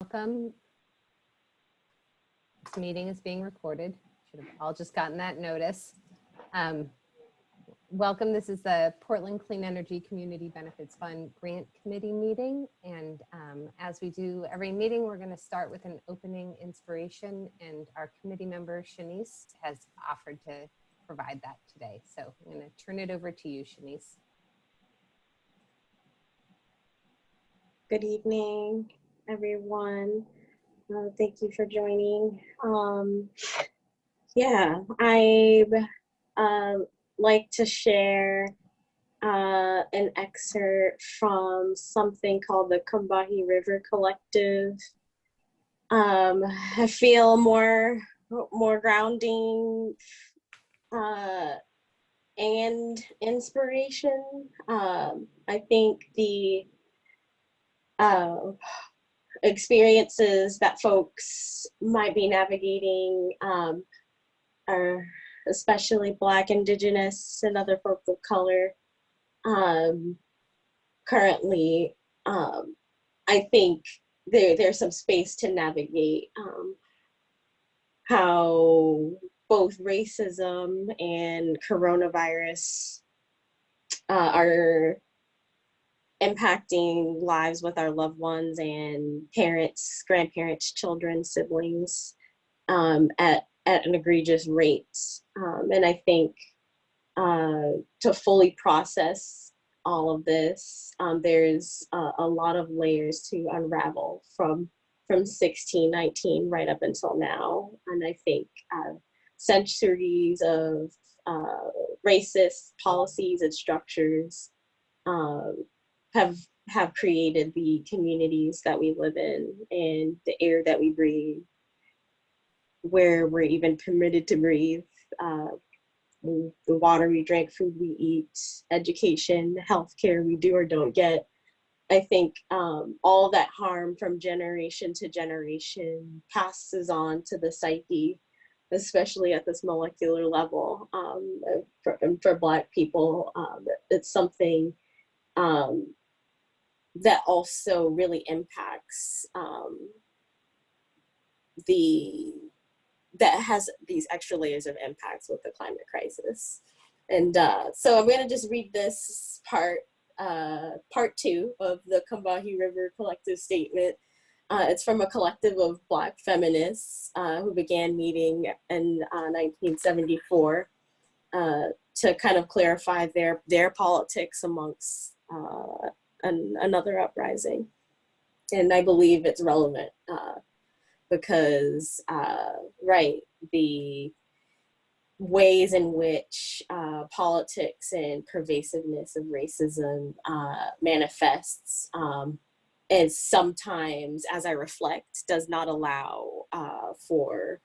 Welcome. This meeting is being recorded. Should have all just gotten that notice. Welcome. This is the Portland Clean Energy Community Benefits Fund Grant Committee meeting. And as we do every meeting, we're going to start with an opening inspiration. And our committee member, Shanice, has offered to provide that today. So I'm going to turn it over to you, Shanice. Good evening, everyone. Thank you for joining. I'd like to share an excerpt from something called the Combahee River Collective. I feel more grounding and inspiration. I think the experiences that folks might be navigating are especially Black, Indigenous, and other folks of color. Currently, I think there's some space to navigate how both racism and coronavirus are impacting lives with our loved ones and parents, grandparents, children, siblings at an egregious rate. And I think to fully process all of this, there's a lot of layers to unravel from 1619 right up until now. And I think centuries of racist policies and structures have created the communities that we live in and the air that we breathe, where we're even permitted to breathe, the water we drink, food we eat, education, healthcare we do or don't get. I think all that harm from generation to generation passes on to the psyche, especially at this molecular level. For Black people, it's something that also really impacts that has these extra layers of impacts with the climate crisis. And so I'm gonna just read this part 2 of the Combahee River Collective statement. It's from a collective of Black feminists who began meeting in 1974 to kind of clarify their politics amongst another uprising. And I believe it's relevant because, the ways in which politics and pervasiveness of racism manifests is sometimes, as I reflect, does not allow for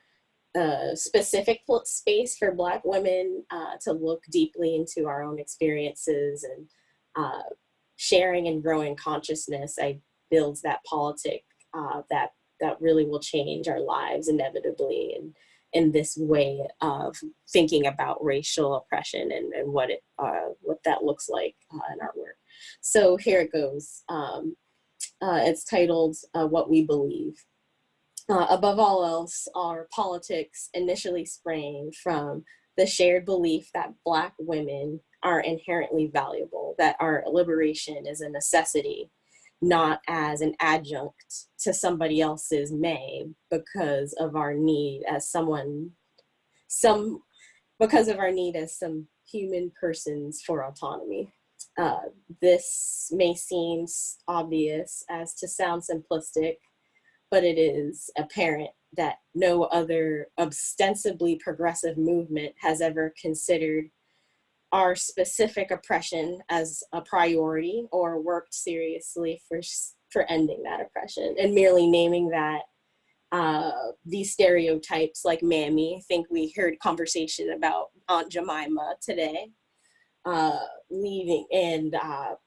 a specific space for Black women to look deeply into our own experiences and sharing and growing consciousness. I builds that politic that really will change our lives inevitably, and in this way of thinking about racial oppression and what that looks like in our work. So here it goes. It's titled What We Believe. Above all else, our politics initially sprang from the shared belief that Black women are inherently valuable, that our liberation is a necessity, not as an adjunct to somebody else's may, because of our need as some human persons for autonomy. This may seem obvious as to sound simplistic, but it is apparent that no other ostensibly progressive movement has ever considered our specific oppression as a priority or worked seriously for ending that oppression, and merely naming that these stereotypes like Mammy. I think we heard conversation about Aunt Jemima today, leaving, and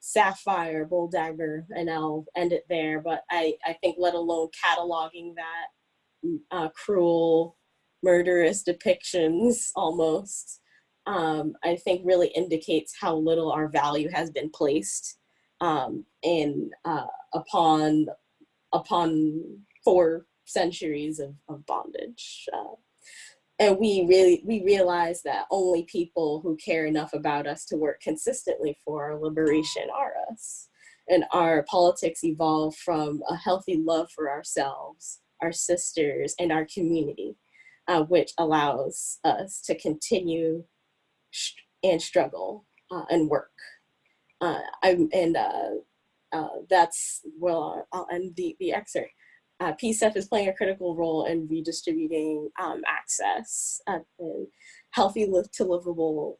Sapphire, Bull Dagger, and I'll end it there. But I think let alone cataloging that cruel, murderous depictions almost, I think really indicates how little our value has been placed upon 4 centuries of bondage. And we realize that only people who care enough about us to work consistently for our liberation are us. And our politics evolve from a healthy love for ourselves, our sisters, and our community, which allows us to continue and struggle and work. That's, well, I'll end the excerpt. PCEF is playing a critical role in redistributing access and healthy livable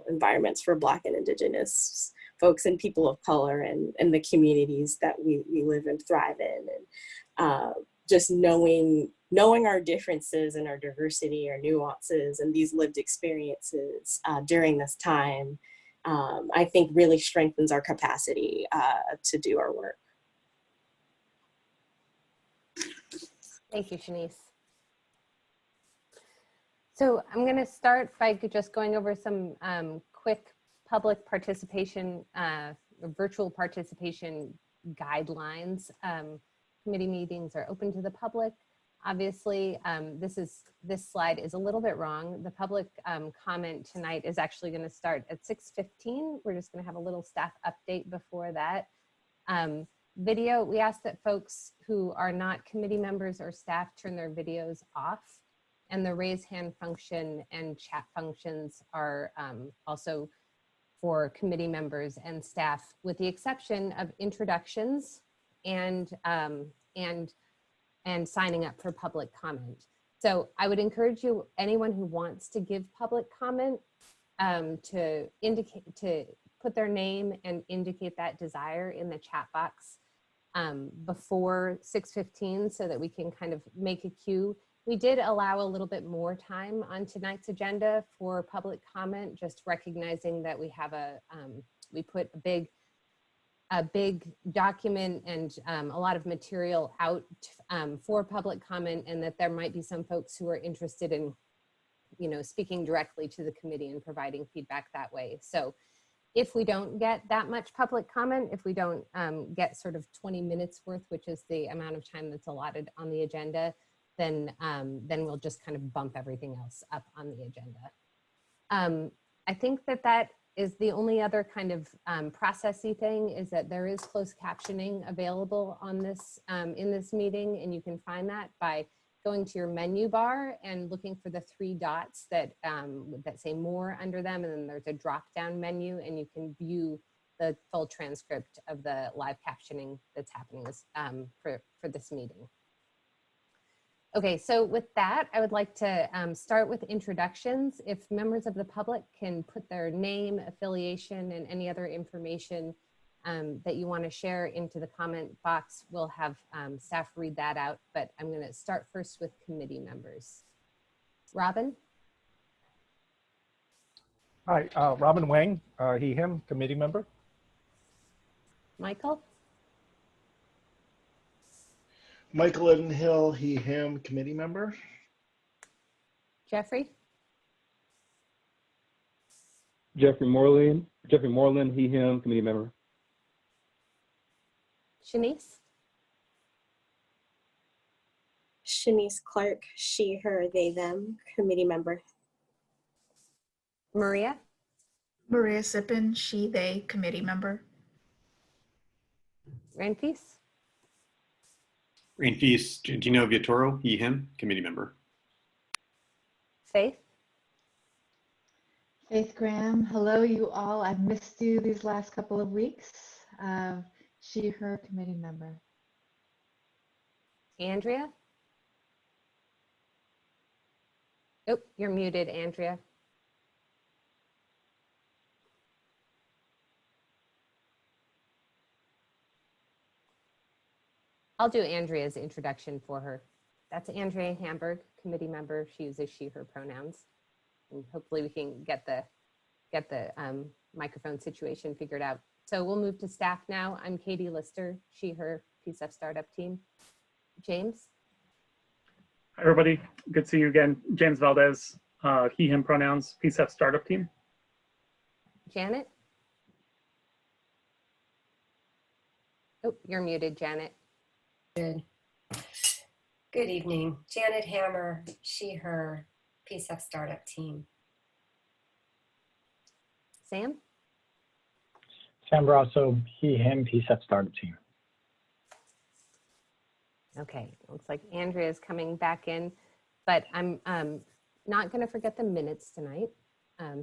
environments for Black and Indigenous folks and people of color and the communities that we live and thrive in. And just knowing our differences and our diversity, our nuances, and these lived experiences during this time, I think really strengthens our capacity to do our work. Thank you, Shanice. So I'm going to start by just going over some quick public participation, virtual participation guidelines. Committee meetings are open to the public. Obviously, this slide is a little bit wrong. The public comment tonight is actually going to start at 6:15. We're just going to have a little staff update before that. Video, we ask that folks who are not committee members or staff turn their videos off, and the raise hand function and chat functions are also for committee members and staff, with the exception of introductions and signing up for public comment. So I would encourage you, anyone who wants to give public comment, to put their name and indicate that desire in the chat box before 6:15, so that we can kind of make a queue. We did allow a little bit more time on tonight's agenda for public comment, just recognizing that we have we put a big document and a lot of material out for public comment, and that there might be some folks who are interested in, speaking directly to the committee and providing feedback that way. So if we don't get that much public comment, if we don't get sort of 20 minutes worth, which is the amount of time that's allotted on the agenda, then we'll just kind of bump everything else up on the agenda. I think that is the only other kind of processy thing, is that there is closed captioning available on this in this meeting, and you can find that by going to your menu bar and looking for the 3 dots that say more under them, and then there's a drop down menu, and you can view the full transcript of the live captioning that's happening for this meeting. Okay, so with that, I would like to start with introductions. If members of the public can put their name, affiliation, and any other information that you want to share into the comment box, we'll have staff read that out, but I'm going to start first with committee members. Robin? Hi, Robin Wang, he, him, committee member. Michael? Michael Edenhill, he, him, committee member. Jeffrey? Jeffrey Moreland, he, him, committee member. Shanice? Shanice Clark, she, her, they, them, committee member. Maria? Maria Sippin, she, they, committee member. Renfis? Rainfeast Gentino Viatoro, he, him, committee member. Faith? Faith Graham, hello you all. I've missed you these last couple of weeks. She, her, committee member. Andrea? Oh, you're muted, Andrea. I'll do Andrea's introduction for her. That's Andrea Hamburg, committee member. She uses she, her pronouns. And hopefully we can get the microphone situation figured out. So we'll move to staff now. I'm Katie Lister, she, her, PCEF startup team. James? Hi, everybody. Good to see you again. James Valdez, he, him pronouns, PCEF startup team. Janet? Oh, you're muted, Janet. Good. Good evening. Janet Hammer, she, her, PCEF startup team. Sam? Sam Brasso, he, him, PCEF startup team. Okay, looks like Andrea is coming back in, but I'm not going to forget the minutes tonight.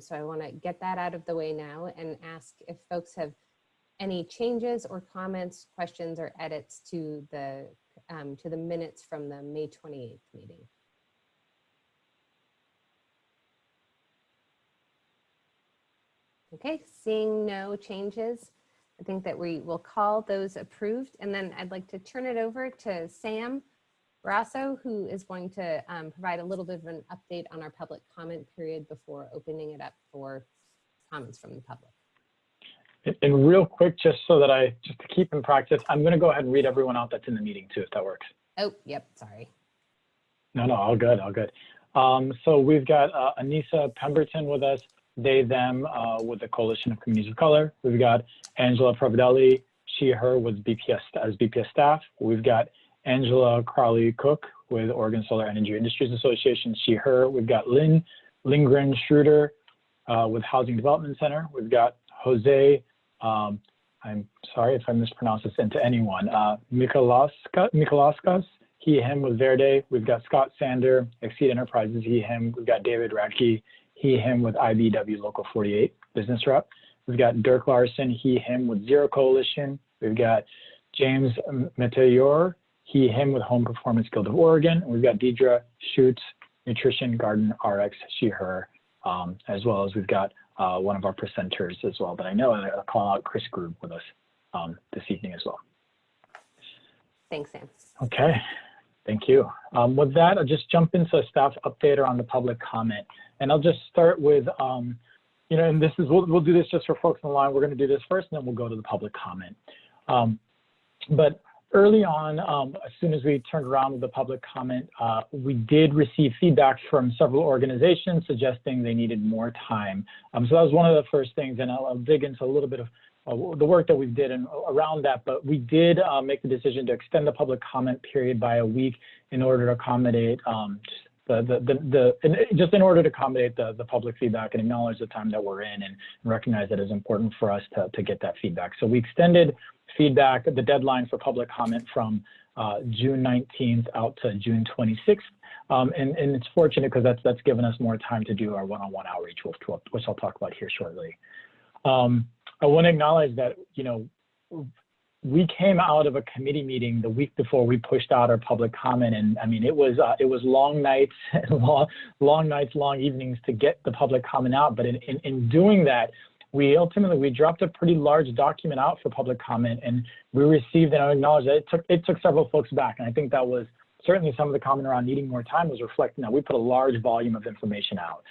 So I want to get that out of the way now and ask if folks have any changes or comments, questions, or edits to the minutes from the May 28th meeting. Okay, seeing no changes, I think that we will call those approved. And then I'd like to turn it over to Sam Brasso, who is going to provide a little bit of an update on our public comment period before opening it up for comments from the public. And real quick, just to keep in practice, I'm going to go ahead and read everyone out that's in the meeting too, if that works. Oh, yep, sorry. No, all good, all good. So we've got Anissa Pemberton with us, they, them, with the Coalition of Communities of Color. We've got Angela Providelli, she, her, with BPS as BPS staff. We've got Angela Crowley Cook with Oregon Solar Energy Industries Association, she, her. We've got Lynn Lindgren Schroeder with Housing Development Center. We've got Jose, I'm sorry if I mispronounce this into anyone, Mikolaskas, he, him with Verde. We've got Scott Sander, Exceed Enterprises, he, him. We've got David Radke, he, him with IBW Local 48 business rep. We've got Dirk Larson, he, him with Zero Coalition. We've got James Meteor, he, him with Home Performance Guild of Oregon. And we've got Deidre Schutz, Nutrition Garden RX, she, her, as well as we've got one of our presenters as well, but I know I'll call out Chris Grube with us this evening as well. Thanks, Sam. Okay, thank you. With that, I'll just jump into a staff update on the public comment. And I'll just start with, and this is, we'll do this just for folks on the line. We're going to do this first, and then we'll go to the public comment. But early on, as soon as we turned around with the public comment, we did receive feedback from several organizations suggesting they needed more time. So that was one of the first things, and I'll dig into a little bit of the work that we did around that, but we did make the decision to extend the public comment period by a week in order to accommodate just in order to accommodate the public feedback and acknowledge the time that we're in and recognize that it's important for us to get that feedback. So we extended feedback, the deadline for public comment from June 19th out to June 26th. And it's fortunate because that's given us more time to do our one-on-one outreach, which I'll talk about here shortly. I want to acknowledge that, we came out of a committee meeting the week before we pushed out our public comment, and I mean it was long nights, long evenings to get the public comment out. But in doing that, we dropped a pretty large document out for public comment, and we received, and I acknowledge that it took several folks back, and I think that was certainly some of the comment around needing more time was reflecting that we put a large volume of information out.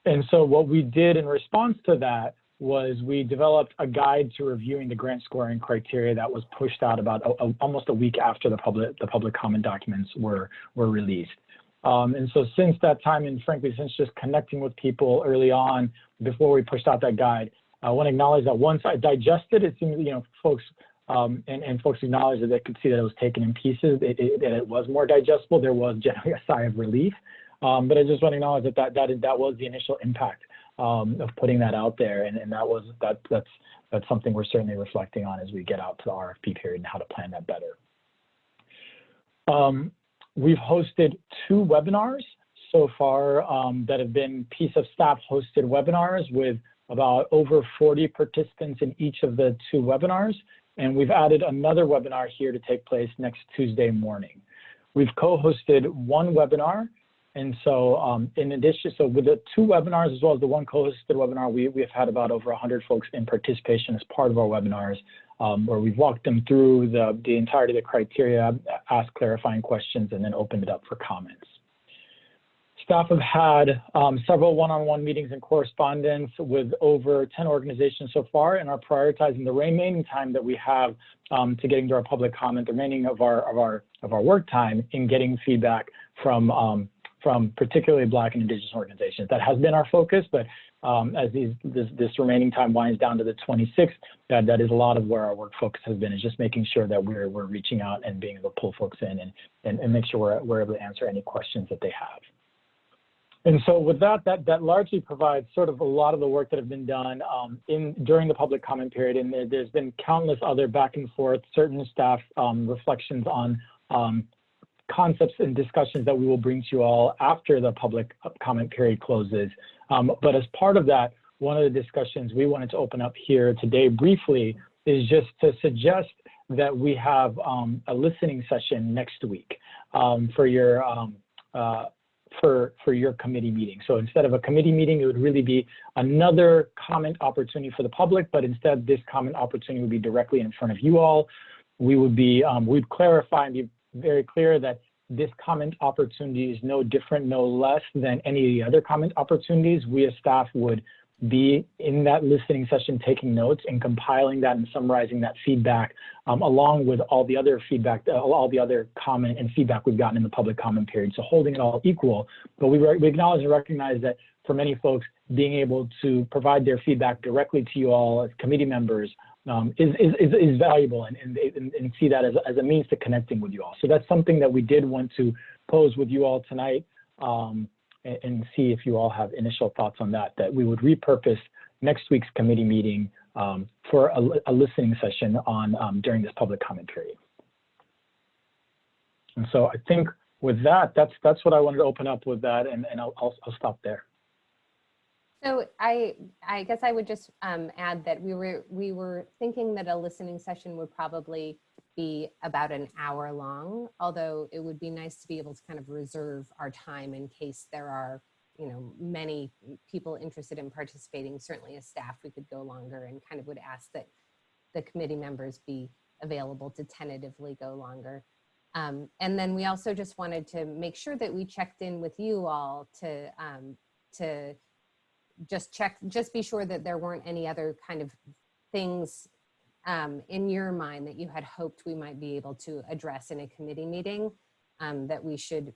And so what we did in response to that was we developed a guide to reviewing the grant scoring criteria that was pushed out about almost a week after the public comment documents were released. And so since that time, and frankly, since just connecting with people early on before we pushed out that guide, I want to acknowledge that once I digested it, seems, folks and folks acknowledged that they could see that it was taken in pieces, that it was more digestible. There was generally a sigh of relief. But I just want to acknowledge that was the initial impact of putting that out there, and that's something we're certainly reflecting on as we get out to the RFP period and how to plan that better. We've hosted 2 webinars so far that have been PCEF staff hosted webinars with about over 40 participants in each of the 2 webinars, and we've added another webinar here to take place next Tuesday morning. We've co-hosted 1 webinar. And so in addition, so with the 2 webinars as well as the 1 co-hosted webinar, we have had about over 100 folks in participation as part of our webinars, where we've walked them through the entirety of the criteria, asked clarifying questions, and then opened it up for comments. Staff have had several one-on-one meetings and correspondence with over 10 organizations so far, and are prioritizing the remaining time that we have to getting to our public comment, the remaining of our work time in getting feedback from from particularly Black and Indigenous organizations. That has been our focus, but as this remaining time winds down to the 26th, that is a lot of where our work focus has been, is just making sure that we're reaching out and being able to pull folks in and make sure we're able to answer any questions that they have. And so with that largely provides sort of a lot of the work that have been done during the public comment period. And there's been countless other back and forth, certain staff reflections on concepts and discussions that we will bring to you all after the public comment period closes. But as part of that, one of the discussions we wanted to open up here today briefly is just to suggest that we have a listening session next week for your committee meeting. So instead of a committee meeting, it would really be another comment opportunity for the public, but instead this comment opportunity would be directly in front of you all. We would be, we'd clarify and be very clear that this comment opportunity is no different, no less than any of the other comment opportunities. We as staff would be in that listening session taking notes and compiling that and summarizing that feedback along with all the other feedback, all the other comment and feedback we've gotten in the public comment period. So holding it all equal, but we acknowledge and recognize that for many folks, being able to provide their feedback directly to you all as committee members is valuable and see that as a means to connecting with you all. So that's something that we did want to pose with you all tonight and see if you all have initial thoughts on that we would repurpose next week's committee meeting for a listening session on during this public comment period. And so I think with that, that's what I wanted to open up with that, and I'll stop there. So I guess I would just add that we were thinking that a listening session would probably be about an hour long, although it would be nice to be able to kind of reserve our time in case there are, many people interested in participating. Certainly as staff, we could go longer, and kind of would ask that the committee members be available to tentatively go longer. And then we also just wanted to make sure that we checked in with you all to just be sure that there weren't any other kind of things in your mind that you had hoped we might be able to address in a committee meeting that we should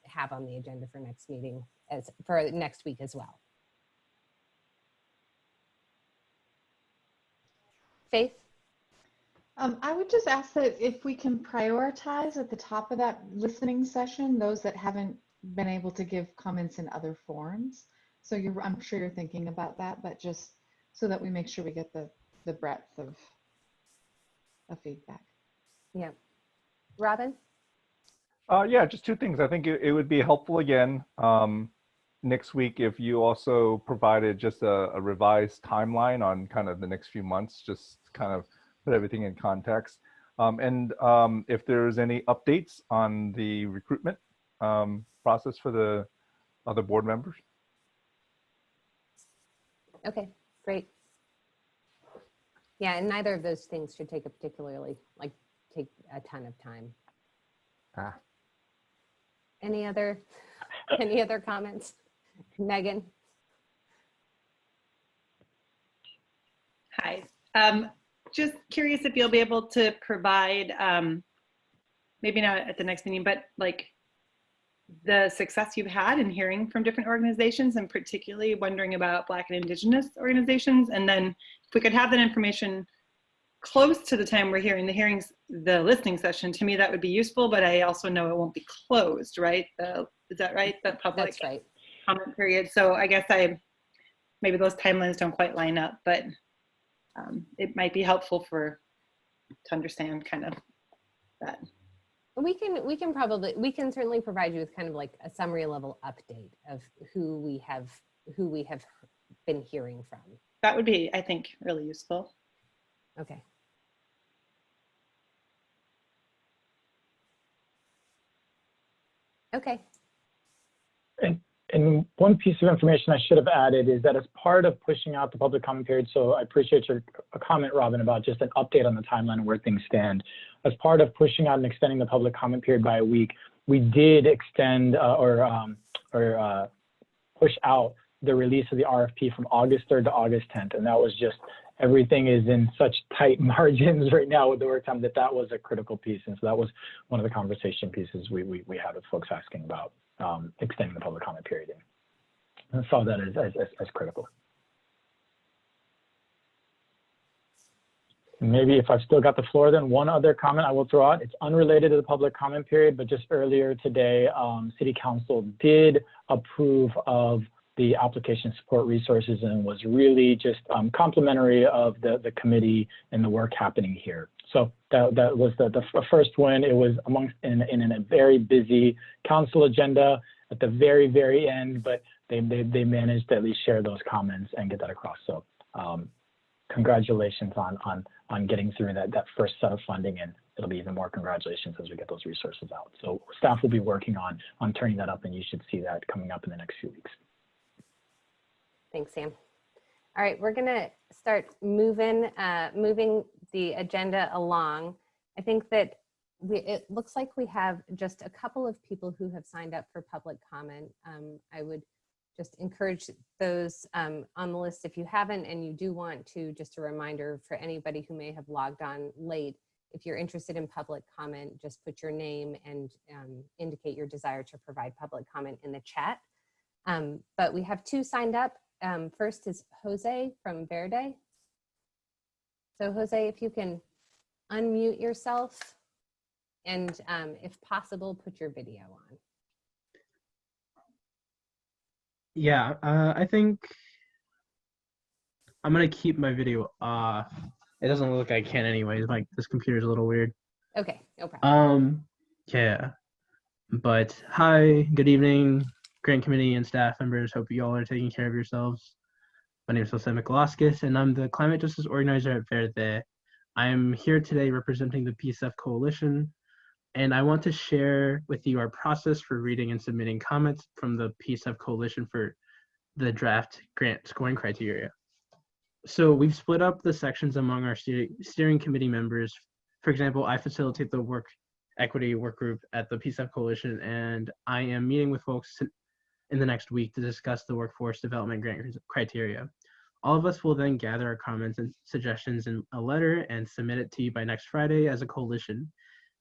have on the agenda for next meeting, for next week as well. Faith? I would just ask that if we can prioritize at the top of that listening session those that haven't been able to give comments in other forums. So I'm sure you're thinking about that, but just so that we make sure we get the breadth of feedback. Yeah. Robin? Yeah, just two things. I think it would be helpful again next week if you also provided just a revised timeline on kind of the next few months, just kind of put everything in context. And if there's any updates on the recruitment process for the other board members. Okay, great. Yeah, and neither of those things should take take a ton of time. Any other comments? Megan? Hi. Just curious if you'll be able to provide, maybe not at the next meeting, but like the success you've had in hearing from different organizations, and particularly wondering about Black and Indigenous organizations. And then if we could have that information close to the time we're hearing the listening session, to me that would be useful, but I also know it won't be closed, right? Is that right? The public That's right. Comment period. So I guess maybe those timelines don't quite line up, but it might be helpful to understand kind of that. We can certainly provide you with kind of like a summary level update of who we have been hearing from. That would be, I think, really useful. Okay. Okay. And one piece of information I should have added is that as part of pushing out the public comment period, so I appreciate your comment, Robin, about just an update on the timeline and where things stand. As part of pushing out and extending the public comment period by a week, we did extend or push out the release of the RFP from August 3rd to August 10th. And that was just everything is in such tight margins right now with the work time that was a critical piece. And so that was one of the conversation pieces we had with folks asking about extending the public comment period. And I saw that as critical. Maybe if I've still got the floor, then one other comment I will throw out. It's unrelated to the public comment period, but just earlier today, City Council did approve of the application support resources and was really just complimentary of the committee and the work happening here. So that was the first win. It was in a very busy council agenda at the very, very end, but they managed to at least share those comments and get that across. So congratulations on getting through that first set of funding, and it'll be even more congratulations as we get those resources out. So staff will be working on turning that up, and you should see that coming up in the next few weeks. Thanks, Sam. All right, we're gonna start moving the agenda along. I think that it looks like we have just a couple of people who have signed up for public comment. I would just encourage those on the list, if you haven't and you do want to, just a reminder for anybody who may have logged on late, if you're interested in public comment, just put your name and indicate your desire to provide public comment in the chat. But we have two signed up. First is Jose from Verde. So Jose, if you can unmute yourself and if possible, put your video on. Yeah, I think I'm gonna keep my video off. It doesn't look like I can anyways. Like this computer's a little weird. Okay, no problem. Yeah. But hi, good evening, grant committee and staff members. Hope you all are taking care of yourselves. My name is Jose Mikalaskis, and I'm the climate justice organizer at Verde. I am here today representing the PCEF Coalition, and I want to share with you our process for reading and submitting comments from the PCEF Coalition for the draft grant scoring criteria. So we've split up the sections among our steering committee members. For example, I facilitate the work equity work group at the PCEF Coalition, and I am meeting with folks in the next week to discuss the workforce development grant criteria. All of us will then gather our comments and suggestions in a letter and submit it to you by next Friday as a coalition.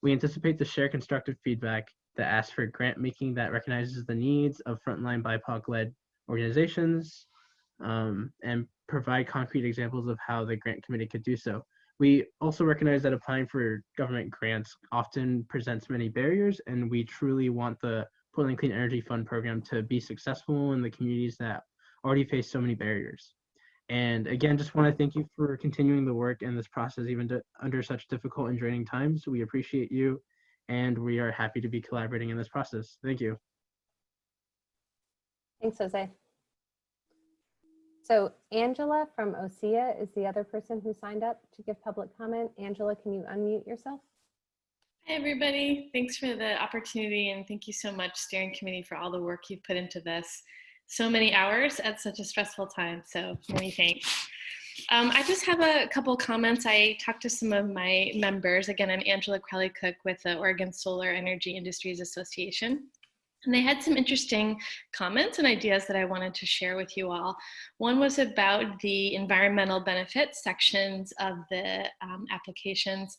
We anticipate to share constructive feedback that asks for grant making that recognizes the needs of frontline BIPOC-led organizations and provide concrete examples of how the grant committee could do so. We also recognize that applying for government grants often presents many barriers, and we truly want the Portland Clean Energy Fund program to be successful in the communities that already face so many barriers. And again, just want to thank you for continuing the work in this process, even under such difficult and draining times. We appreciate you, and we are happy to be collaborating in this process. Thank you. Thanks, Jose. So Angela from OSEA is the other person who signed up to give public comment. Angela, can you unmute yourself? Hi, everybody. Thanks for the opportunity, and thank you so much, steering committee, for all the work you've put into this. So many hours at such a stressful time, so many thanks. I just have a couple comments. I talked to some of my members. Again, I'm Angela Crowley-Cook with the Oregon Solar Energy Industries Association. And they had some interesting comments and ideas that I wanted to share with you all. One was about the environmental benefits sections of the applications.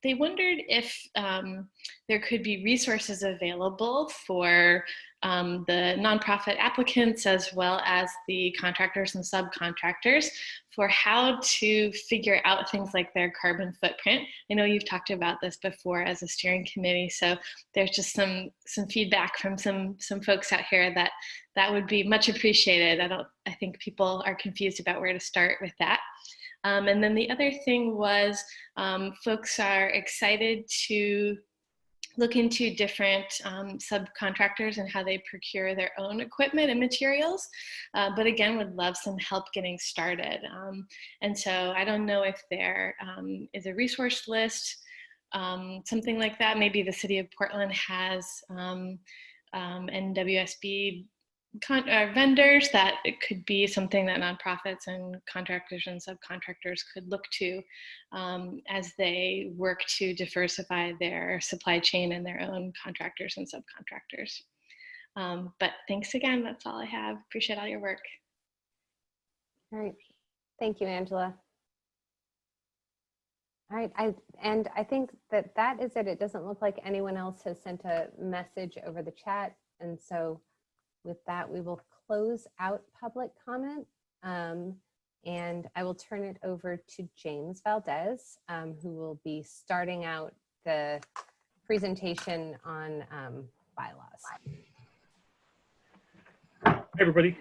They wondered if there could be resources available for the nonprofit applicants as well as the contractors and subcontractors for how to figure out things like their carbon footprint. I know you've talked about this before as a steering committee, so there's just some feedback from some folks out here that would be much appreciated. I think people are confused about where to start with that. And then the other thing was folks are excited to look into different subcontractors and how they procure their own equipment and materials, but again, would love some help getting started. And so I don't know if there is a resource list, something like that. Maybe the city of Portland has NWSB vendors that it could be something that nonprofits and contractors and subcontractors could look to as they work to diversify their supply chain and their own contractors and subcontractors. But thanks again, that's all I have. Appreciate all your work. All right, thank you, Angela. All right, I think that is it. It doesn't look like anyone else has sent a message over the chat. And so with that, we will close out public comment. And I will turn it over to James Valdez, who will be starting out the presentation on bylaws. Hey everybody,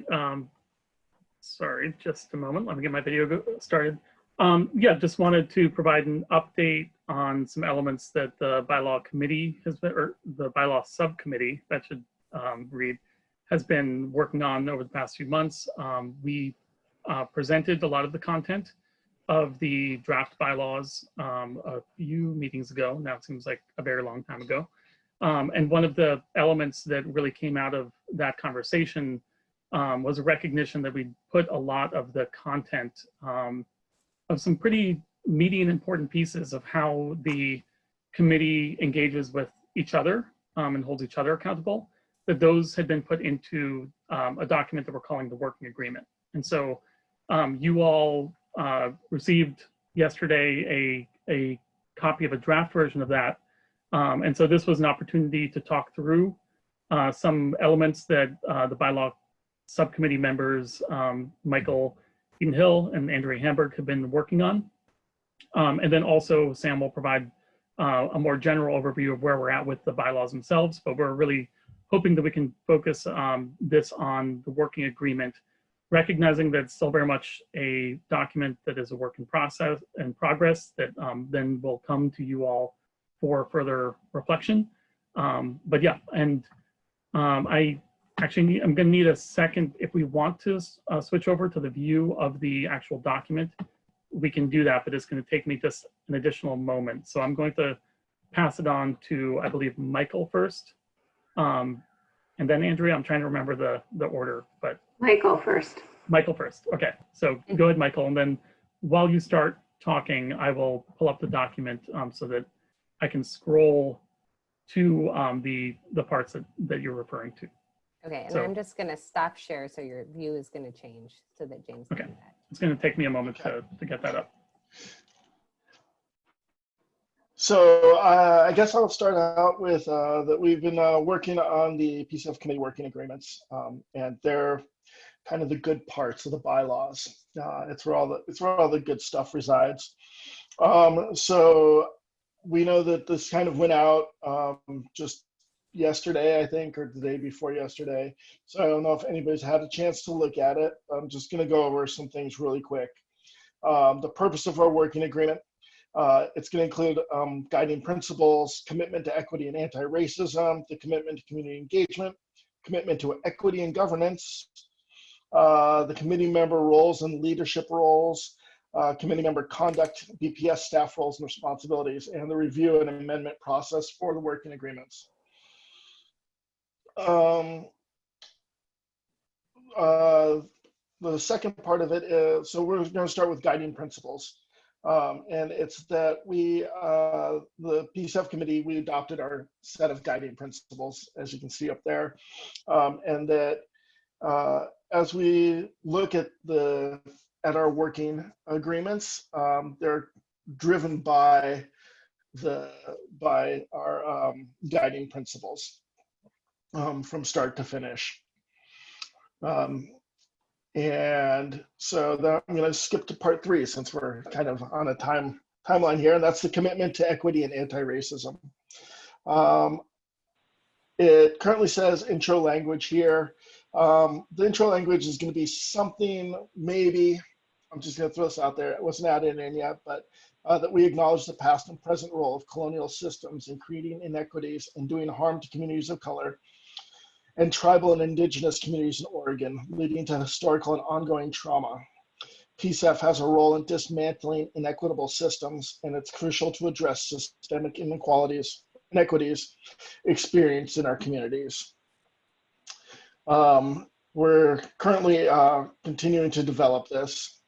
sorry, just a moment. Let me get my video started. Yeah, just wanted to provide an update on some elements that the bylaw committee has been, or the bylaw subcommittee, that should read, has been working on over the past few months. We presented a lot of the content of the draft bylaws a few meetings ago. Now it seems like a very long time ago. And one of the elements that really came out of that conversation was a recognition that we put a lot of the content of some pretty meaty and important pieces of how the committee engages with each other and holds each other accountable, that those had been put into a document that we're calling the working agreement. And so you all received yesterday a copy of a draft version of that. And so this was an opportunity to talk through some elements that the bylaw subcommittee members, Michael Hill and Andrea Hamburg, have been working on. And then also Sam will provide a more general overview of where we're at with the bylaws themselves, but we're really hoping that we can focus this on the working agreement, recognizing that it's still very much a document that is a work in process and progress that then will come to you all for further reflection. But yeah, and I'm going to need a second. If we want to switch over to the view of the actual document, we can do that, but it's going to take me just an additional moment. So I'm going to pass it on to, I believe, Michael first. And then Andrea, I'm trying to remember the order, but Michael first. Michael first. Okay, so go ahead, Michael. And then while you start talking, I will pull up the document so that I can scroll to the parts that you're referring to. Okay, and So, I'm just going to stop share so your view is going to change so that James can do that. It's going to take me a moment to get that up. So I guess I'll start out with that we've been working on the PCEF committee working agreements, and they're kind of the good parts of the bylaws. It's where all the good stuff resides. So we know that this kind of went out just yesterday, I think, or the day before yesterday. So I don't know if anybody's had a chance to look at it. I'm just going to go over some things really quick. The purpose of our working agreement, it's going to include guiding principles, commitment to equity and anti-racism, the commitment to community engagement, commitment to equity and governance, the committee member roles and leadership roles, committee member conduct, BPS staff roles and responsibilities, and the review and amendment process for the working agreements. The second part of it is, so we're going to start with guiding principles. And it's that the PCEF committee, we adopted our set of guiding principles, as you can see up there. And that as we look at our working agreements, they're driven by our guiding principles from start to finish. And so I'm going to skip to part 3 since we're kind of on a timeline here, and that's the commitment to equity and anti-racism. It currently says intro language here. The intro language is going to be something, maybe, I'm just going to throw this out there, it wasn't added in yet, but that we acknowledge the past and present role of colonial systems in creating inequities and doing harm to communities of color and tribal and indigenous communities in Oregon, leading to historical and ongoing trauma. PCEF has a role in dismantling inequitable systems, and it's crucial to address systemic inequities experienced in our communities. We're currently continuing to develop this,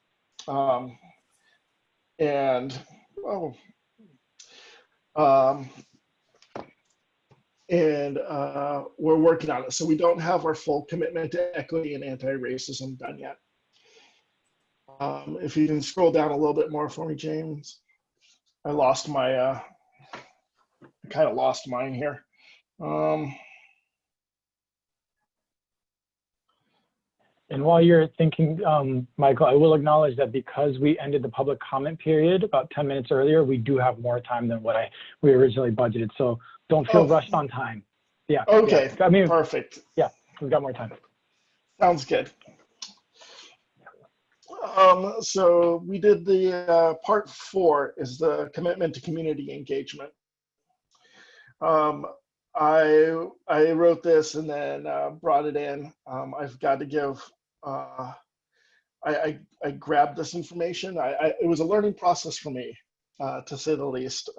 and we're working on it. So we don't have our full commitment to equity and anti-racism done yet. If you can scroll down a little bit more for me, James. I lost my, I kind of lost mine here. And while you're thinking, Michael, I will acknowledge that because we ended the public comment period about 10 minutes earlier, we do have more time than what we originally budgeted. So don't feel rushed on time. Yeah. Okay. Yeah. I mean, perfect. Yeah, we've got more time. Sounds good. So we did the part 4 is the commitment to community engagement. I wrote this and then brought it in. I've got to give. I grabbed this information. It was a learning process for me, to say the least.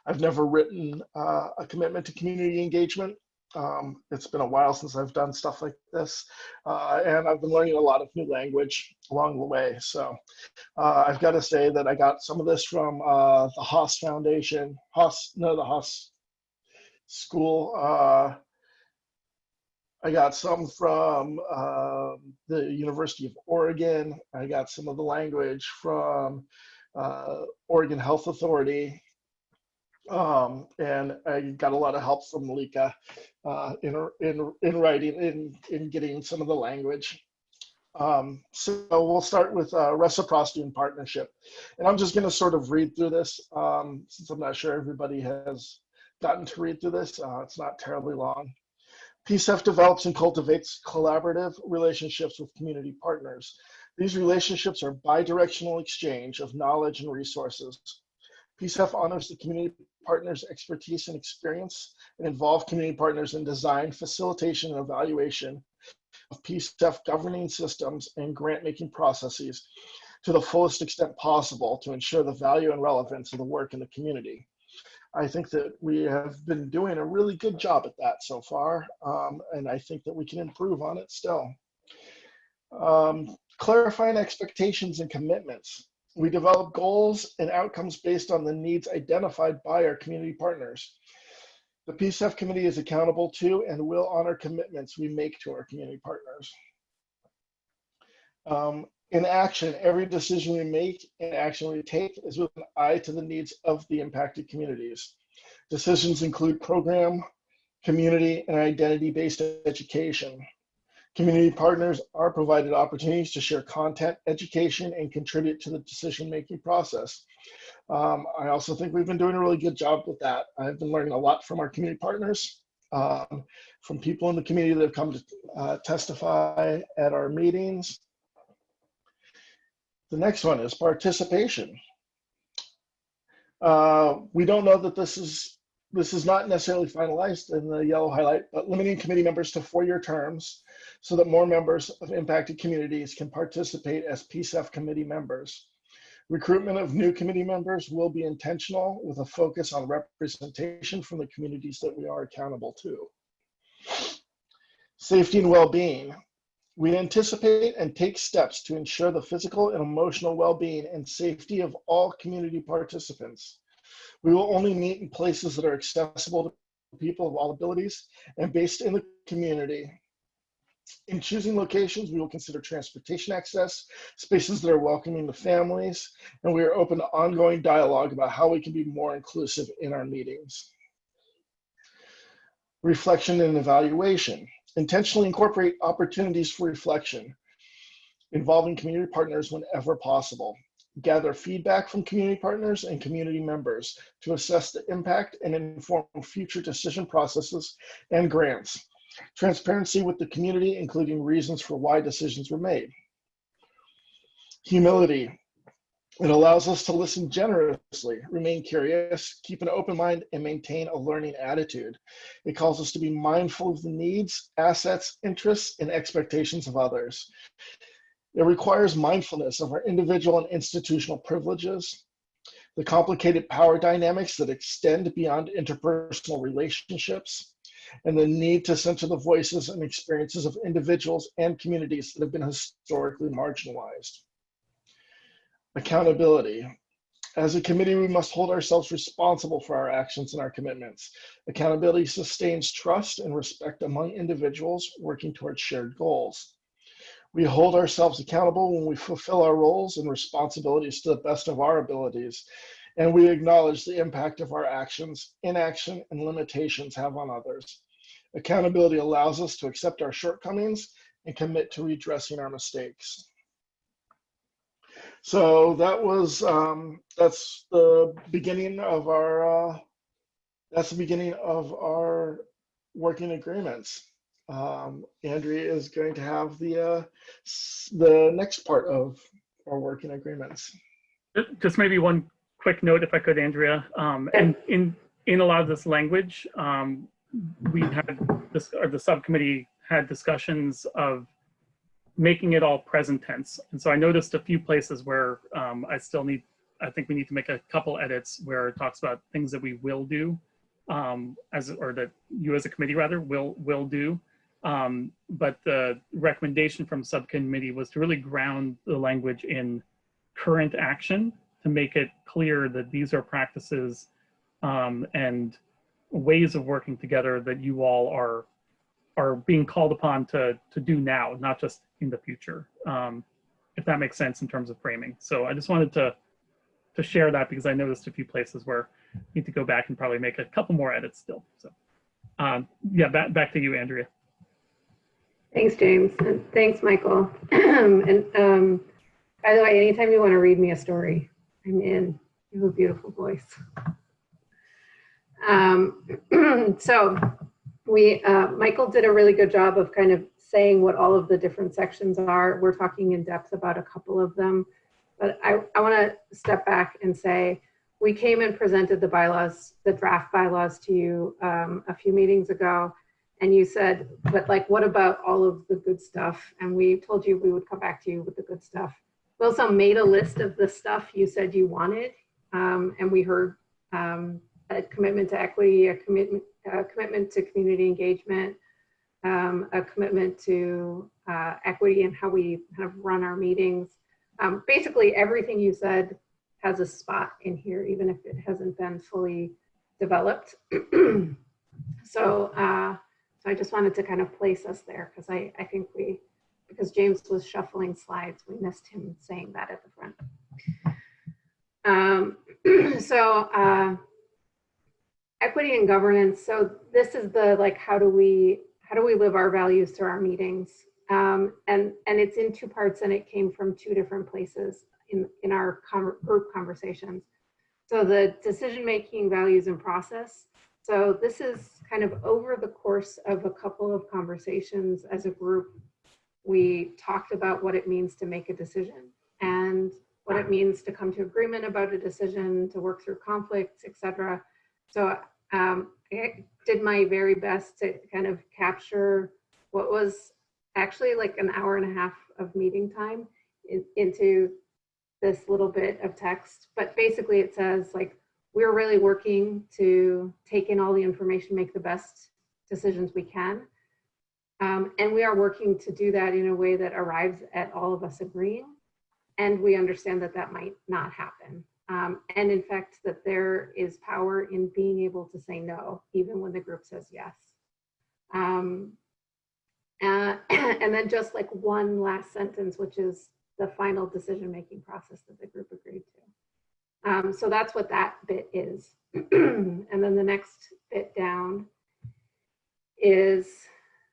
I've never written a commitment to community engagement. It's been a while since I've done stuff like this, and I've been learning a lot of new language along the way. So I've got to say that I got some of this from the Haas Foundation, the Haas School. I got some from the University of Oregon. I got some of the language from Oregon Health Authority. And I got a lot of help from Malika in writing, in getting some of the language. So we'll start with reciprocity and partnership. And I'm just going to sort of read through this, since I'm not sure everybody has gotten to read through this. It's not terribly long. PCEF develops and cultivates collaborative relationships with community partners. These relationships are bi-directional exchange of knowledge and resources. PCEF honors the community partners' expertise and experience and involve community partners in design, facilitation, and evaluation of PCEF governing systems and grant-making processes to the fullest extent possible to ensure the value and relevance of the work in the community. I think that we have been doing a really good job at that so far, and I think that we can improve on it still. Clarifying expectations and commitments. We develop goals and outcomes based on the needs identified by our community partners. The PCEF committee is accountable to and will honor commitments we make to our community partners. In action, every decision we make and action we take is with an eye to the needs of the impacted communities. Decisions include program, community, and identity-based education. Community partners are provided opportunities to share content, education, and contribute to the decision-making process. I also think we've been doing a really good job with that. I've been learning a lot from our community partners, from people in the community that have come to testify at our meetings. The next one is participation. We don't know that this is not necessarily finalized in the yellow highlight, but limiting committee members to 4-year terms so that more members of impacted communities can participate as PCEF committee members. Recruitment of new committee members will be intentional with a focus on representation from the communities that we are accountable to. Safety and well-being. We anticipate and take steps to ensure the physical and emotional well-being and safety of all community participants. We will only meet in places that are accessible to people of all abilities and based in the community. In choosing locations, we will consider transportation access, spaces that are welcoming to families, and we are open to ongoing dialogue about how we can be more inclusive in our meetings. Reflection and evaluation. Intentionally incorporate opportunities for reflection, involving community partners whenever possible. Gather feedback from community partners and community members to assess the impact and inform future decision processes and grants. Transparency with the community, including reasons for why decisions were made. Humility. It allows us to listen generously, remain curious, keep an open mind, and maintain a learning attitude. It calls us to be mindful of the needs, assets, interests, and expectations of others. It requires mindfulness of our individual and institutional privileges, the complicated power dynamics that extend beyond interpersonal relationships, and the need to center the voices and experiences of individuals and communities that have been historically marginalized. Accountability. As a committee, we must hold ourselves responsible for our actions and our commitments. Accountability sustains trust and respect among individuals working towards shared goals. We hold ourselves accountable when we fulfill our roles and responsibilities to the best of our abilities and we acknowledge the impact of our actions, inaction, and limitations have on others. Accountability allows us to accept our shortcomings and commit to redressing our mistakes. So that was that's the beginning of our working agreements. Andrea is going to have the next part of our working agreements. Just maybe one quick note, if I could, Andrea. And in a lot of this language, we had this, or the subcommittee had discussions of making it all present tense. And so I noticed a few places where I think we need to make a couple edits where it talks about things that we will do, or that you as a committee rather will do. But the recommendation from subcommittee was to really ground the language in current action to make it clear that these are practices and ways of working together that you all are being called upon to do now, not just in the future, if that makes sense in terms of framing. So I just wanted to share that because I noticed a few places where you need to go back and probably make a couple more edits still. So yeah, back to you, Andrea. Thanks, James, and thanks, Michael. And by the way, anytime you want to read me a story, I'm in. You have a beautiful voice. So Michael did a really good job of kind of saying what all of the different sections are. We're talking in depth about a couple of them, but I want to step back and say, we came and presented the bylaws, the draft bylaws to you a few meetings ago, and you said, but like, what about all of the good stuff? And we told you we would come back to you with the good stuff. We also made a list of the stuff you said you wanted, and we heard a commitment to equity, a commitment to community engagement, a commitment to equity and how we kind of run our meetings. Basically, everything you said has a spot in here, even if it hasn't been fully developed. So I just wanted to kind of place us there because I think because James was shuffling slides, we missed him saying that at the front. Equity and governance. So this is the, like, how do we live our values through our meetings? And it's in two parts, and it came from two different places in our group conversations. So the decision-making, values, and process. So this is kind of over the course of a couple of conversations as a group, we talked about what it means to make a decision and what it means to come to agreement about a decision, to work through conflicts, etc. So I did my very best to kind of capture what was actually like an hour and a half of meeting time into this little bit of text. But basically it says, like, we're really working to take in all the information, make the best decisions we can. And we are working to do that in a way that arrives at all of us agreeing. And we understand that that might not happen. And in fact, that there is power in being able to say no, even when the group says yes. And then just like one last sentence, which is the final decision-making process that the group agreed to. So that's what that bit is. And then the next bit down is,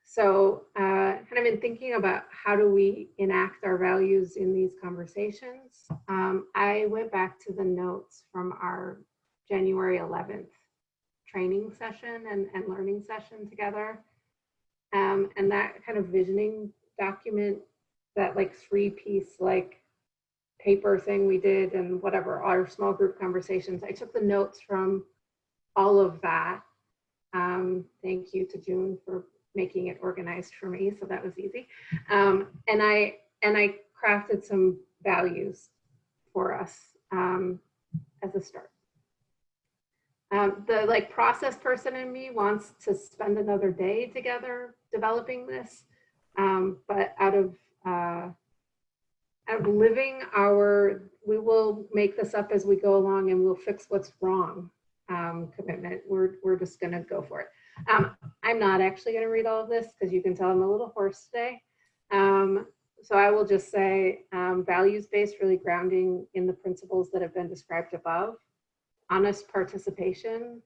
so kind of in thinking about how do we enact our values in these conversations, I went back to the notes from our January 11th training session and learning session together. And that kind of visioning document, that like 3-piece like paper thing we did and whatever, our small group conversations, I took the notes from all of that. Thank you to June for making it organized for me, so that was easy. And I crafted some values for us as a start. The like process person in me wants to spend another day together developing this, but out of living our, we will make this up as we go along and we'll fix what's wrong commitment. We're just gonna go for it. I'm not actually gonna read all of this because you can tell I'm a little hoarse today. So I will just say values-based, really grounding in the principles that have been described above. honest participation.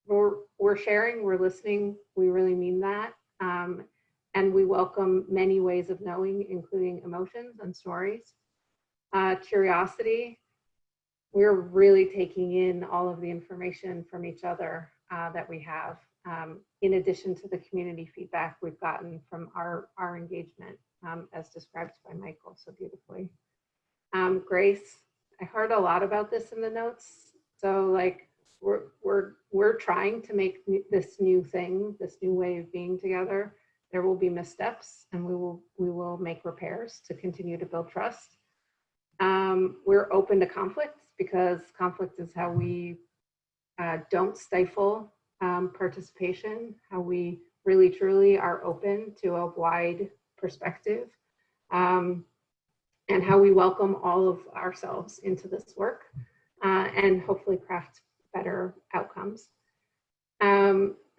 We're sharing, we're listening, we really mean that. And we welcome many ways of knowing, including emotions and stories. Curiosity, we're really taking in all of the information from each other that we have, in addition to the community feedback we've gotten from our engagement, as described by Michael so beautifully. Grace, I heard a lot about this in the notes. So like, we're trying to make this new thing, this new way of being together. There will be missteps, and we will make repairs to continue to build trust. We're open to conflict, because conflict is how we don't stifle participation, how we really truly are open to a wide perspective, and how we welcome all of ourselves into this work, and hopefully craft better outcomes.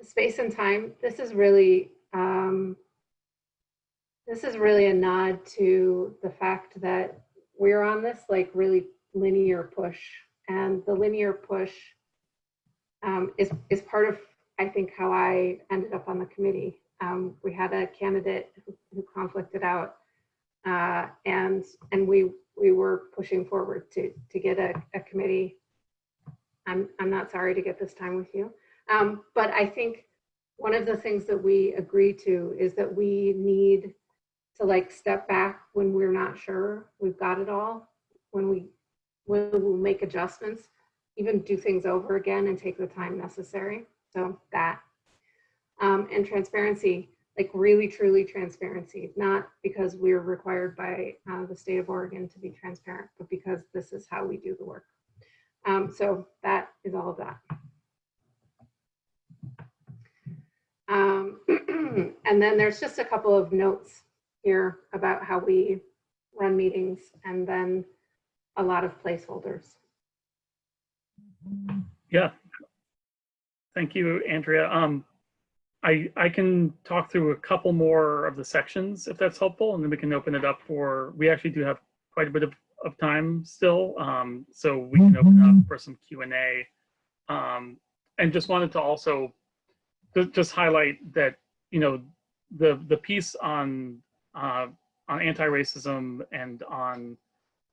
Space and time, this is really a nod to the fact that we're on this like really linear push, and the linear push is part of, I think, how I ended up on the committee. We had a candidate who conflicted out, and we were pushing forward to get a committee. I'm not sorry to get this time with you, but I think one of the things that we agree to is that we need to like step back when we're not sure we've got it all, when we'll make adjustments, even do things over again and take the time necessary. So that, and transparency, like really truly transparency, not because we're required by the state of Oregon to be transparent, but because this is how we do the work. So that is all of that. And then there's just a couple of notes here about how we run meetings, and then a lot of placeholders. Yeah. Thank you, Andrea. I can talk through a couple more of the sections if that's helpful, and then we can open it up for, we actually do have quite a bit of time still, so we can open up for some Q&A. And just wanted to also just highlight that, you know, the piece on anti-racism and on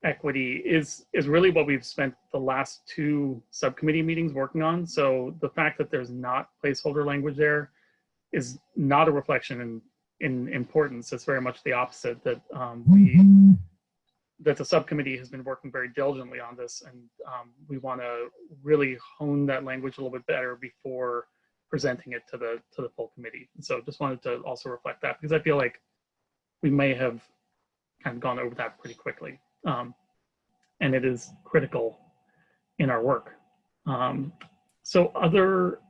equity is really what we've spent the last 2 subcommittee meetings working on. So the fact that there's not placeholder language there is not a reflection in importance. It's very much the opposite, that that the subcommittee has been working very diligently on this, and we want to really hone that language a little bit better before presenting it to the full committee. And so just wanted to also reflect that, because I feel like we may have kind of gone over that pretty quickly, and it is critical in our work. So other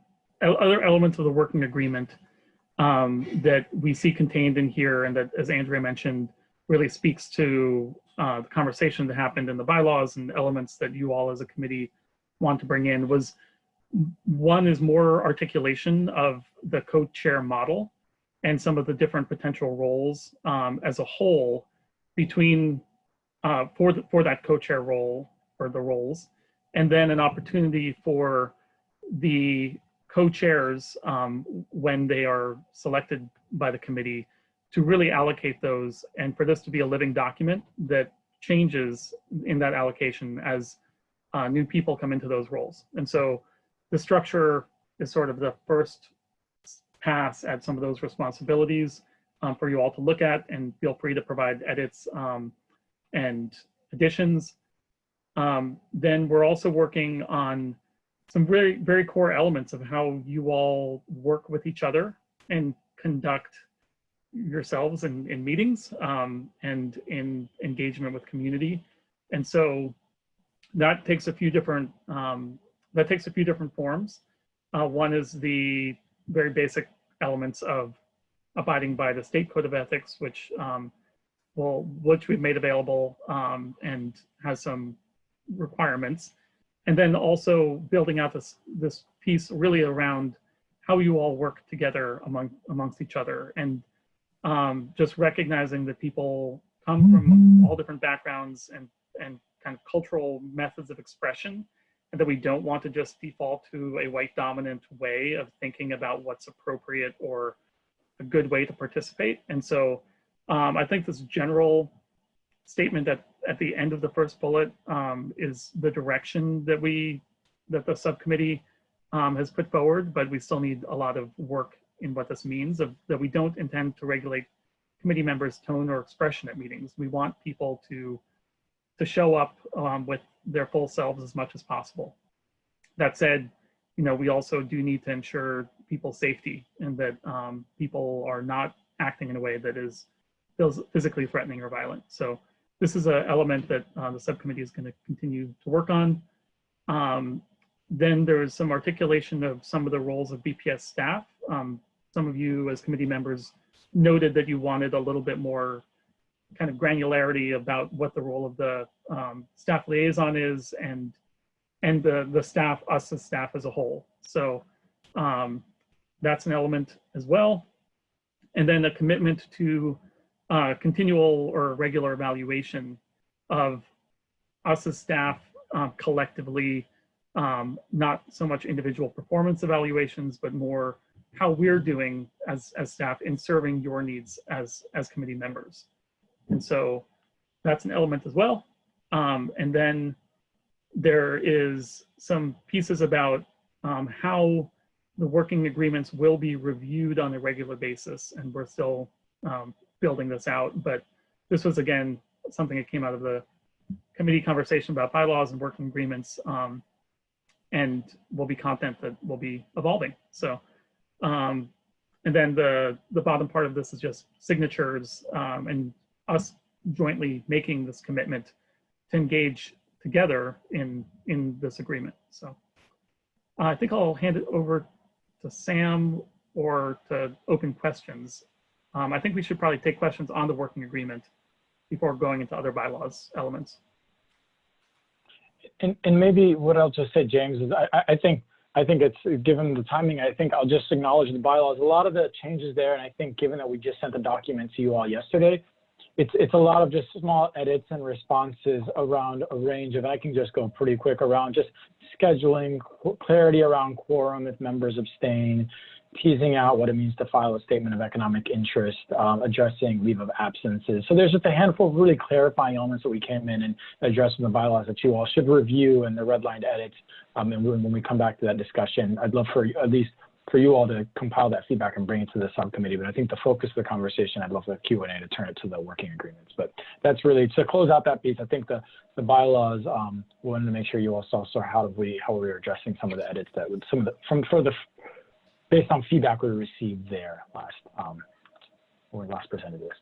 elements of the working agreement that we see contained in here, and that, as Andrea mentioned, really speaks to the conversation that happened in the bylaws and elements that you all as a committee want to bring in, was one is more articulation of the co-chair model and some of the different potential roles as a whole between for that co-chair role, or the roles, and then an opportunity for the co-chairs when they are selected by the committee to really allocate those, and for this to be a living document that changes in that allocation as new people come into those roles. And so the structure is sort of the first pass at some of those responsibilities for you all to look at, and feel free to provide edits and additions. Then we're also working on some very, very core elements of how you all work with each other and conduct yourselves in meetings and in engagement with community. And so that takes a few different forms. One is the very basic elements of abiding by the state code of ethics, which we've made available and has some requirements. And then also building out this piece really around how you all work together amongst each other, and just recognizing that people come from all different backgrounds and kind of cultural methods of expression, and that we don't want to just default to a white dominant way of thinking about what's appropriate or a good way to participate. And so I think this general statement at the end of the first bullet is the direction that the subcommittee has put forward, but we still need a lot of work in what this means, that we don't intend to regulate committee members' tone or expression at meetings. We want people to show up with their full selves as much as possible. That said, we also do need to ensure people's safety, and that people are not acting in a way that feels physically threatening or violent. So this is an element that the subcommittee is going to continue to work on. Then there's some articulation of some of the roles of BPS staff. Some of you as committee members noted that you wanted a little bit more kind of granularity about what the role of the staff liaison is, and the staff, us as staff as a whole. So that's an element as well. And then a commitment to continual or regular evaluation of us as staff collectively, not so much individual performance evaluations, but more how we're doing as staff in serving your needs as committee members. And so that's an element as well. And then there is some pieces about how the working agreements will be reviewed on a regular basis. And we're still building this out, but this was, again, something that came out of the committee conversation about bylaws and working agreements, and will be content that will be evolving. So, and then the bottom part of this is just signatures and us jointly making this commitment to engage together in this agreement. So I think I'll hand it over to Sam or to open questions. I think we should probably take questions on the working agreement before going into other bylaws elements. And maybe what I'll just say, James, is I think it's, given the timing, I think I'll just acknowledge the bylaws. A lot of the changes there, and I think given that we just sent the document to you all yesterday, it's a lot of just small edits and responses around a range of, I can just go pretty quick around just scheduling, clarity around quorum if members abstain, teasing out what it means to file a statement of economic interest, addressing leave of absences. So there's just a handful of really clarifying elements that we came in and addressed in the bylaws that you all should review, and the redlined edits. And when we come back to that discussion, I'd love for at least for you all to compile that feedback and bring it to the subcommittee. But I think the focus of the conversation, I'd love the Q&A to turn it to the working agreements. But that's really, to close out that piece, I think the bylaws, wanted to make sure you all saw how we were addressing some of the edits that would, based on feedback we received there when we last presented this.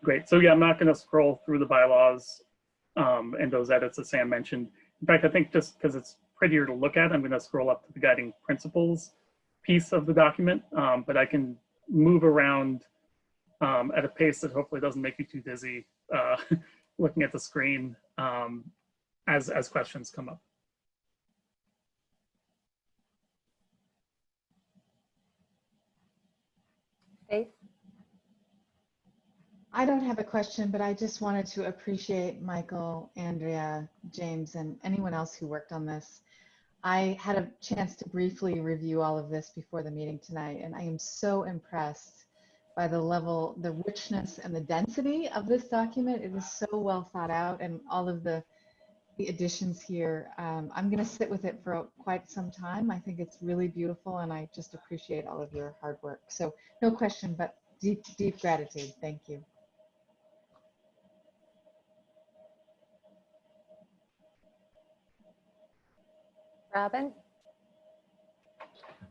Great. So yeah, I'm not going to scroll through the bylaws and those edits that Sam mentioned. In fact, I think just because it's prettier to look at, I'm going to scroll up to the guiding principles piece of the document, but I can move around at a pace that hopefully doesn't make you too dizzy looking at the screen as questions come up. Faith? I don't have a question, but I just wanted to appreciate Michael, Andrea, James, and anyone else who worked on this. I had a chance to briefly review all of this before the meeting tonight, and I am so impressed by the level, the richness, and the density of this document. It is so well thought out, and all of the additions here. I'm going to sit with it for quite some time. I think it's really beautiful, and I just appreciate all of your hard work. So no question, but deep, deep gratitude. Thank you. Robin?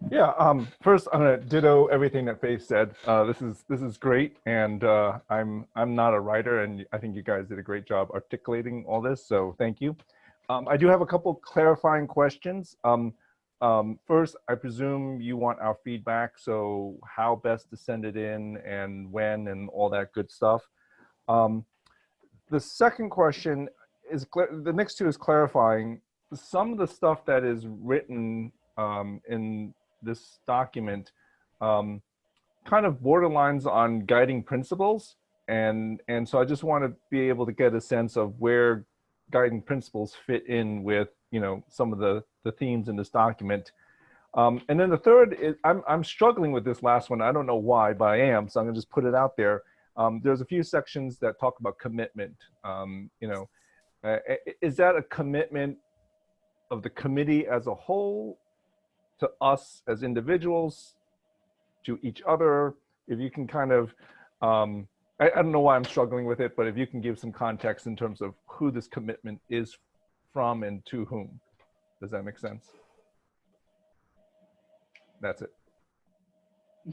Yeah, first I'm gonna ditto everything that Faith said. This is great, and I'm not a writer, and I think you guys did a great job articulating all this, so thank you. I do have a couple clarifying questions. First, I presume you want our feedback, so how best to send it in and when and all that good stuff. The second question is, the next two is clarifying. Some of the stuff that is written in this document kind of borderlines on guiding principles, and so I just want to be able to get a sense of where guiding principles fit in with, you know, some of the the themes in this document. And then the third is, I'm struggling with this last one. I don't know why, but I am, so I'm gonna just put it out there. There's a few sections that talk about commitment. Is that a commitment of the committee as a whole, to us as individuals, to each other? If you can kind of, I don't know why I'm struggling with it, but if you can give some context in terms of who this commitment is from and to whom. Does that make sense? That's it.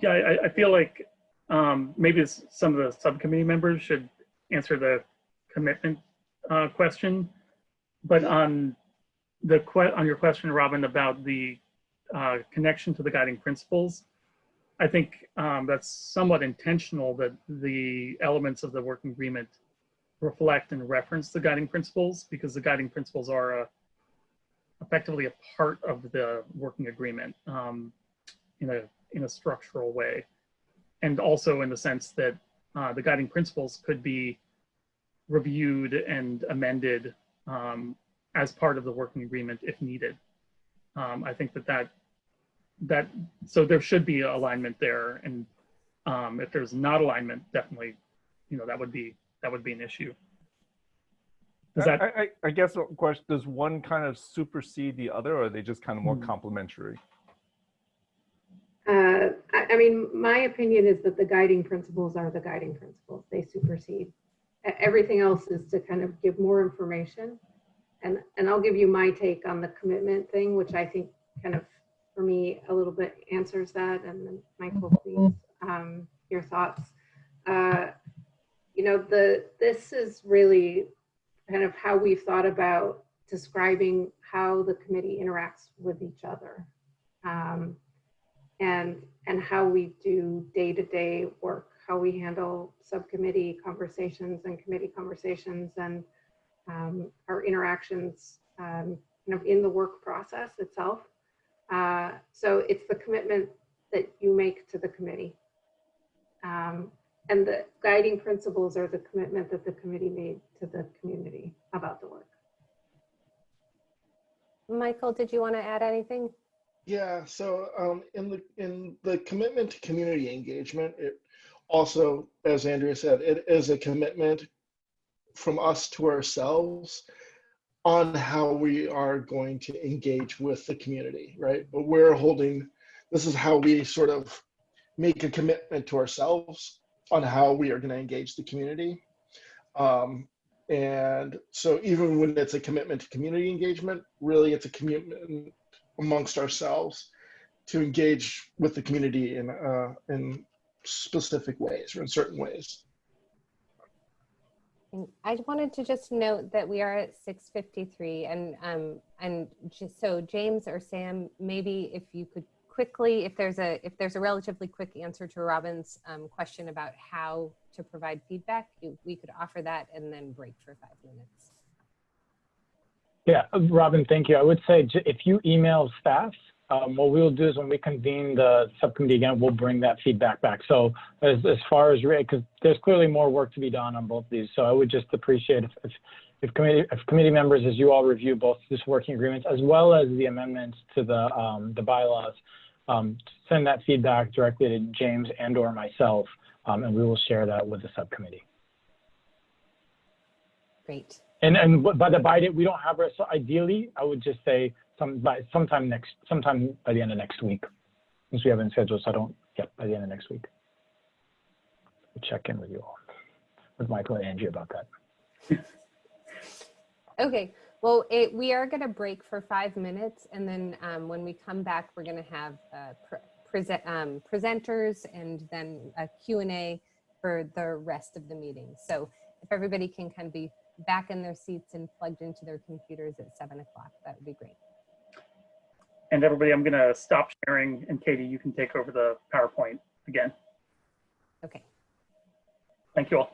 Yeah, I feel like maybe some of the subcommittee members should answer the commitment question. But on your question, Robin, about the connection to the guiding principles, I think that's somewhat intentional, that the elements of the working agreement reflect and reference the guiding principles, because the guiding principles are effectively a part of the working agreement in a structural way. And also in the sense that the guiding principles could be reviewed and amended as part of the working agreement if needed. I think so there should be alignment there, and if there's not alignment, definitely, that would be an issue. I guess the question, does one kind of supersede the other, or are they just kind of more complementary? I mean, my opinion is that the guiding principles are the guiding principles. They supersede. Everything else is to kind of give more information. And I'll give you my take on the commitment thing, which I think kind of, for me, a little bit answers that. And then Michael, please, your thoughts. This is really kind of how we've thought about describing how the committee interacts with each other, and how we do day-to-day work, how we handle subcommittee conversations and committee conversations, and our interactions in the work process itself. So it's the commitment that you make to the committee. And the guiding principles are the commitment that the committee made to the community about the work. Michael, did you want to add anything? Yeah, so in the commitment to community engagement, it also, as Andrea said, it is a commitment from us to ourselves on how we are going to engage with the community, right? But this is how we sort of make a commitment to ourselves on how we are going to engage the community. And so even when it's a commitment to community engagement, really it's a commitment amongst ourselves to engage with the community in specific ways or in certain ways. And I wanted to just note that we are at 6:53, and just so James or Sam, maybe if you could quickly, if there's a relatively quick answer to Robin's question about how to provide feedback, we could offer that and then break for 5 minutes. Yeah, Robin, thank you. I would say if you email staff, what we'll do is when we convene the subcommittee again, we'll bring that feedback back. So as far as, because there's clearly more work to be done on both of these. So I would just appreciate if committee members, as you all review both this working agreements as well as the amendments to the bylaws, send that feedback directly to James and/or myself, and we will share that with the subcommittee. Great. And by date, we don't have it. So ideally, I would just say sometime by the end of next week, since we haven't scheduled. So by the end of next week. We'll check in with you all, with Michael and Angie about that. Okay. Well, we are going to break for 5 minutes, and then when we come back, we're going to have presenters and then a Q&A for the rest of the meeting. So if everybody can kind of be back in their seats and plugged into their computers at 7 o'clock, that would be great. And everybody, I'm going to stop sharing, and Katie, you can take over the PowerPoint again. Okay. Thank you all.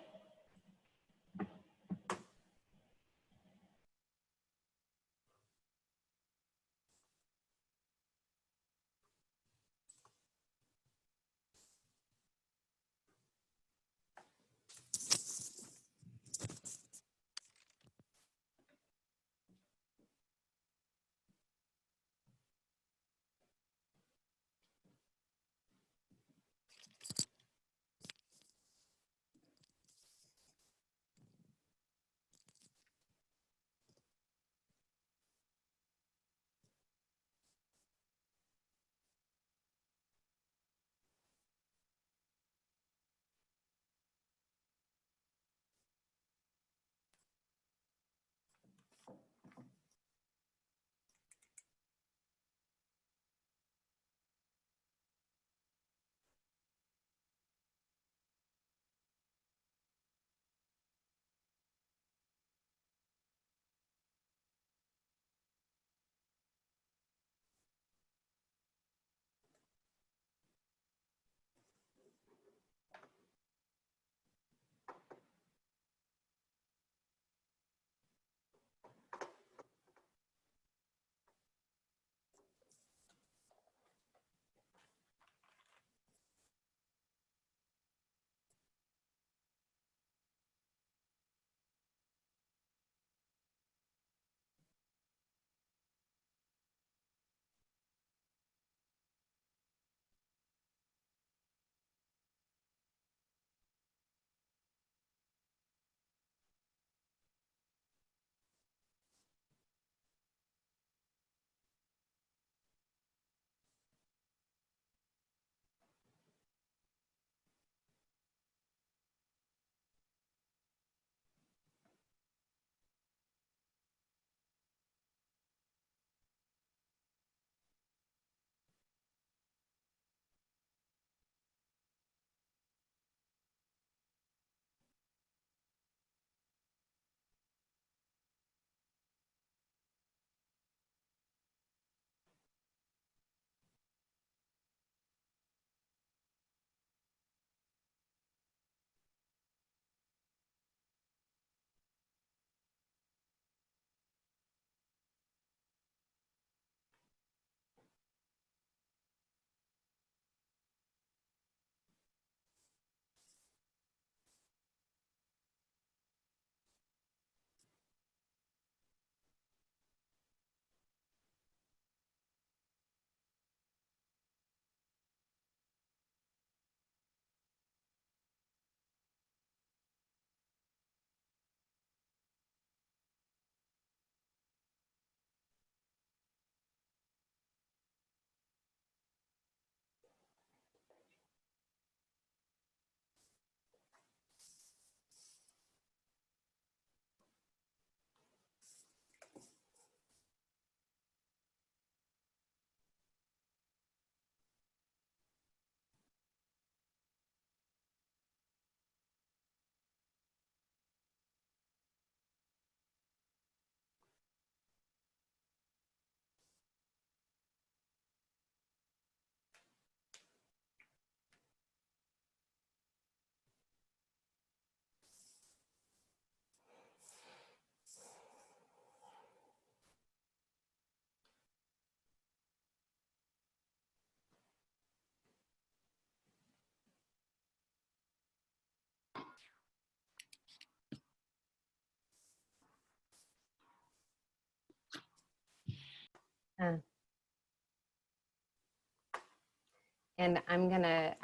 And I'm gonna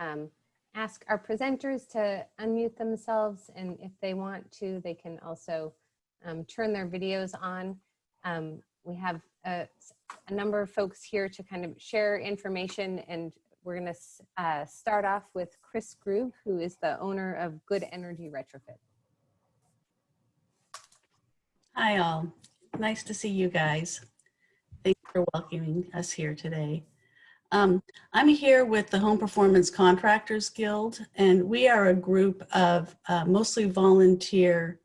ask our presenters to unmute themselves, and if they want to, they can also turn their videos on. We have a number of folks here to kind of share information, and we're gonna start off with Chris Grube, who is the owner of Good Energy Retrofit. Hi all, nice to see you guys. Thanks for welcoming us here today. I'm here with the Home Performance Contractors Guild, and we are a group of mostly volunteer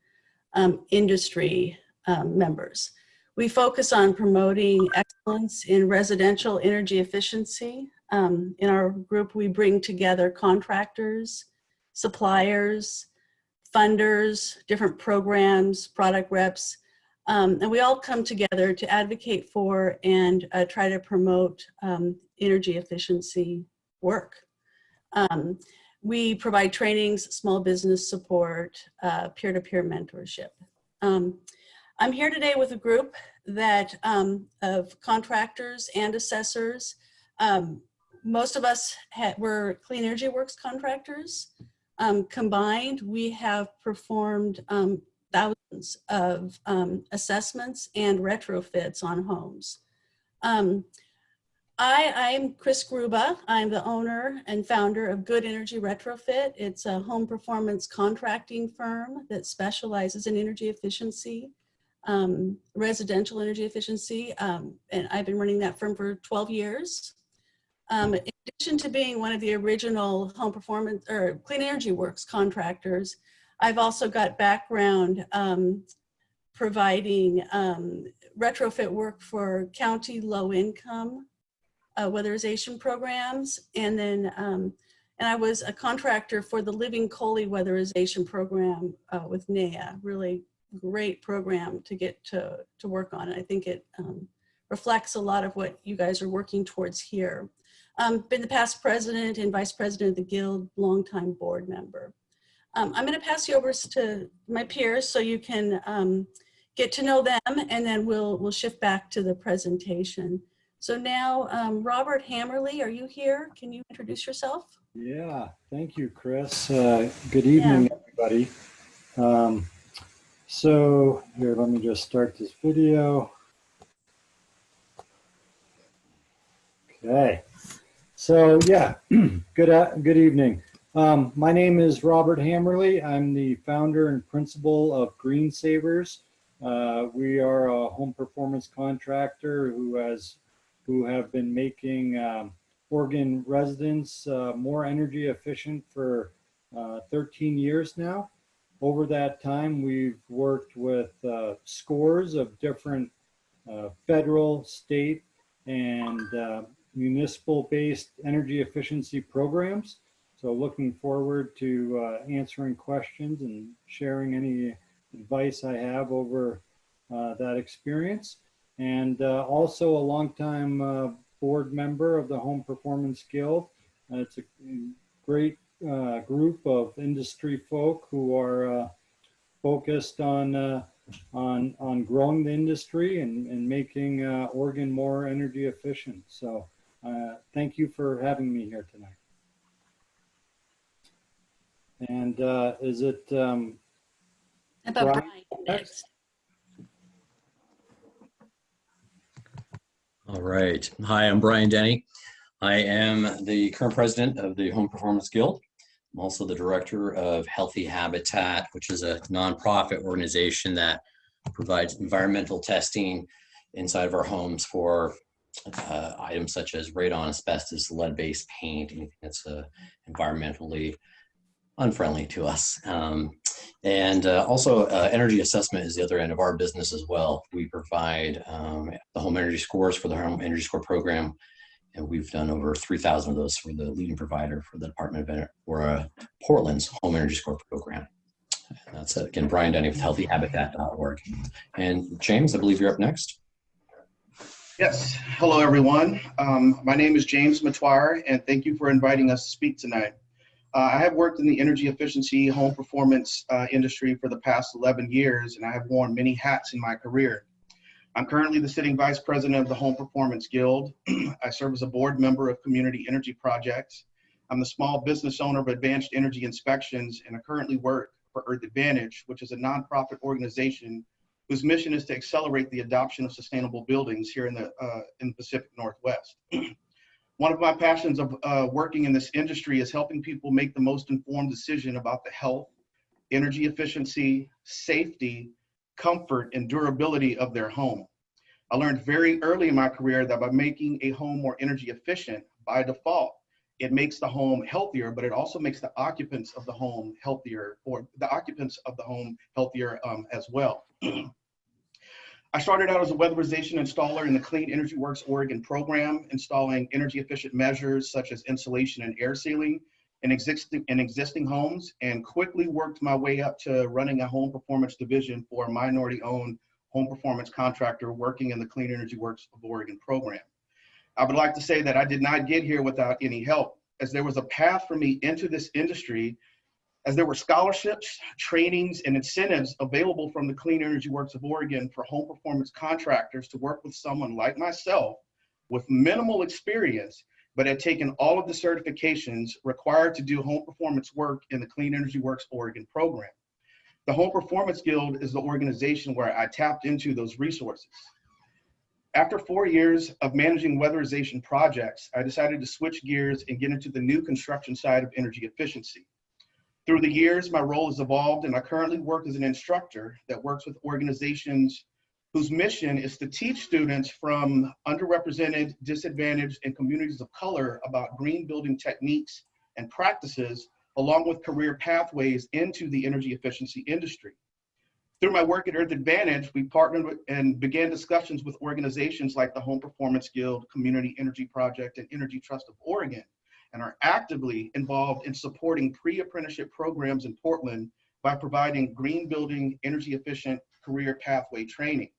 industry members. We focus on promoting excellence in residential energy efficiency. In our group, we bring together contractors, suppliers, funders, different programs, product reps, and we all come together to advocate for and try to promote energy efficiency work. We provide trainings, small business support, peer-to-peer mentorship. I'm here today with a group that of contractors and assessors. Most of us were Clean Energy Works contractors. Combined, we have performed thousands of assessments and retrofits on homes. I'm Chris Gruba. I'm the owner and founder of Good Energy Retrofit. It's a home performance contracting firm that specializes in energy efficiency, residential energy efficiency, and I've been running that firm for 12 years. In addition to being one of the original home performance or Clean Energy Works contractors, I've also got background providing retrofit work for county low income weatherization programs. And then, and I was a contractor for the Living Coley weatherization program with NEA, really great program to get to work on. I think it reflects a lot of what you guys are working towards here. Been the past president and vice president of the Guild, longtime board member. I'm going to pass you over to my peers so you can get to know them, and then we'll shift back to the presentation. So now, Robert Hammerly, are you here? Can you introduce yourself? Yeah, thank you, Chris. Good evening, everybody. So here, let me just start this video. Okay. So yeah, good evening. My name is Robert Hammerly. I'm the founder and principal of Green Savers. We are a home performance contractor who have been making Oregon residents more energy efficient for 13 years now. Over that time, we've worked with scores of different federal, state, and municipal-based energy efficiency programs. So looking forward to answering questions and sharing any advice I have over that experience. And also a longtime board member of the Home Performance Guild. It's a great group of industry folk who are focused on growing the industry and making Oregon more energy efficient. So thank you for having me here tonight. And is it How about Brian next? All right. Hi, I'm Brian Denny. I am the current president of the Home Performance Guild. I'm also the director of Healthy Habitat, which is a nonprofit organization that provides environmental testing inside of our homes for items such as radon, asbestos, lead-based paint, anything that's environmentally unfriendly to us. And also energy assessment is the other end of our business as well. We provide the home energy scores for the Home Energy Score program, and we've done over 3,000 of those for the leading provider for the Department of Portland's Home Energy Score program. And that's again, Brian Denny with healthyhabitat.org. And James, I believe you're up next. Yes, hello everyone. My name is James Matoir, and thank you for inviting us to speak tonight. I have worked in the energy efficiency home performance industry for the past 11 years, and I have worn many hats in my career. I'm currently the sitting vice president of the Home Performance Guild. I serve as a board member of Community Energy Projects. I'm the small business owner of Advanced Energy Inspections, and I currently work for Earth Advantage, which is a nonprofit organization whose mission is to accelerate the adoption of sustainable buildings here in the Pacific Northwest. One of my passions of working in this industry is helping people make the most informed decision about the health, energy efficiency, safety, comfort, and durability of their home. I learned very early in my career that by making a home more energy efficient, by default, it makes the home healthier, but it also makes the occupants of the home healthier, or the occupants of the home healthier as well. I started out as a weatherization installer in the Clean Energy Works Oregon program, installing energy efficient measures such as insulation and air sealing in existing homes, and quickly worked my way up to running a home performance division for a minority owned home performance contractor working in the Clean Energy Works of Oregon program. I would like to say that I did not get here without any help, as there was a path for me into this industry, as there were scholarships, trainings, and incentives available from the Clean Energy Works of Oregon for home performance contractors to work with someone like myself with minimal experience, but had taken all of the certifications required to do home performance work in the Clean Energy Works Oregon program. The Home Performance Guild is the organization where I tapped into those resources. After 4 years of managing weatherization projects, I decided to switch gears and get into the new construction side of energy efficiency. Through the years, my role has evolved, and I currently work as an instructor that works with organizations whose mission is to teach students from underrepresented, disadvantaged, and communities of color about green building techniques and practices, along with career pathways into the energy efficiency industry. Through my work at Earth Advantage, we partnered with and began discussions with organizations like the Home Performance Guild, Community Energy Project, and Energy Trust of Oregon, and are actively involved in supporting pre-apprenticeship programs in Portland by providing green building, energy efficient career pathway training.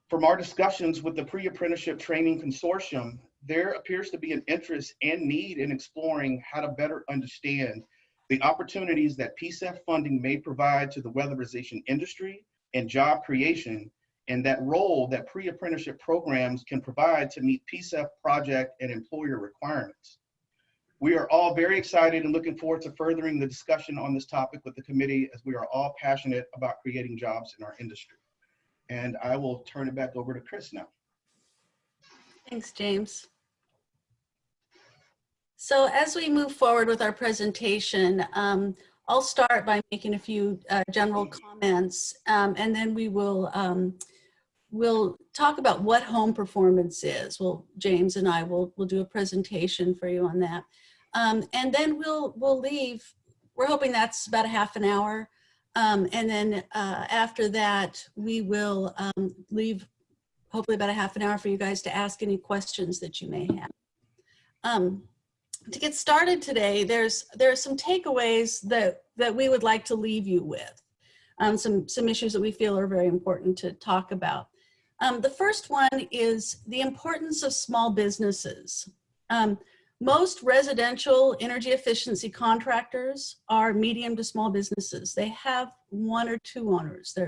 From our discussions with the Pre-Apprenticeship Training Consortium, there appears to be an interest and need in exploring how to better understand the opportunities that PCEF funding may provide to the weatherization industry and job creation, and that role that pre-apprenticeship programs can provide to meet PCEF project and employer requirements. We are all very excited and looking forward to furthering the discussion on this topic with the committee, as we are all passionate about creating jobs in our industry. And I will turn it back over to Chris now. Thanks, James. So as we move forward with our presentation, I'll start by making a few general comments, and then we will we'll talk about what home performance is. Well, James and I will do a presentation for you on that. And then we'll leave. We're hoping that's about a half an hour. And then after that, we will leave hopefully about a half an hour for you guys to ask any questions that you may have. To get started today, there are some takeaways that we would like to leave you with. Some issues that we feel are very important to talk about. The first one is the importance of small businesses. Most residential energy efficiency contractors are medium to small businesses. They have 1 or 2 owners.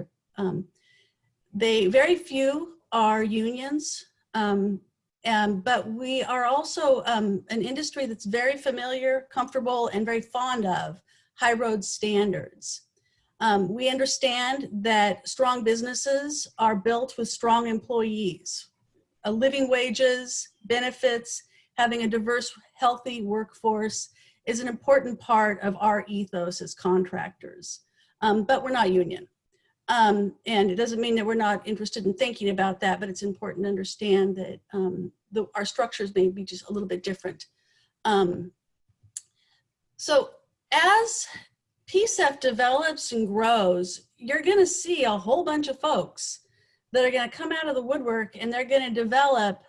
Very few are unions, but we are also an industry that's very familiar, comfortable, and very fond of high road standards. We understand that strong businesses are built with strong employees. Living wages, benefits, having a diverse, healthy workforce is an important part of our ethos as contractors. But we're not union. And it doesn't mean that we're not interested in thinking about that, but it's important to understand that our structures may be just a little bit different. So as PCEF develops and grows, you're going to see a whole bunch of folks that are going to come out of the woodwork, and they're going to develop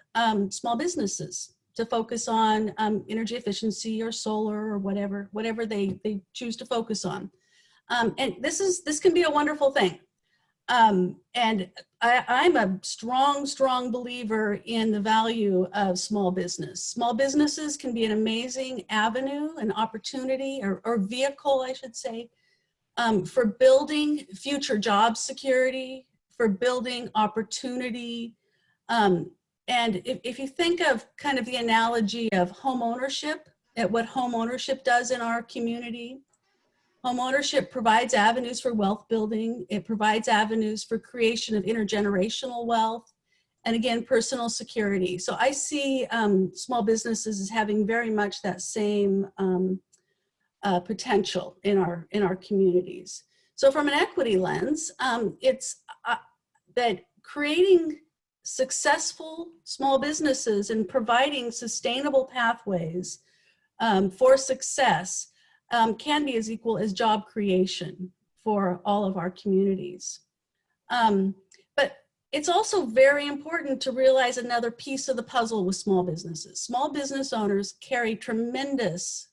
small businesses to focus on energy efficiency or solar or whatever they choose to focus on. And this can be a wonderful thing. And I'm a strong believer in the value of small business. Small businesses can be an amazing avenue, an opportunity, or vehicle, I should say, for building future job security, for building opportunity. And if you think of kind of the analogy of home ownership, at what home ownership does in our community, home ownership provides avenues for wealth building. It provides avenues for creation of intergenerational wealth, and again, personal security. So I see small businesses as having very much that same potential in our communities. So from an equity lens, it's that creating successful small businesses and providing sustainable pathways for success can be as equal as job creation for all of our communities. But it's also very important to realize another piece of the puzzle with small businesses. Small business owners carry tremendous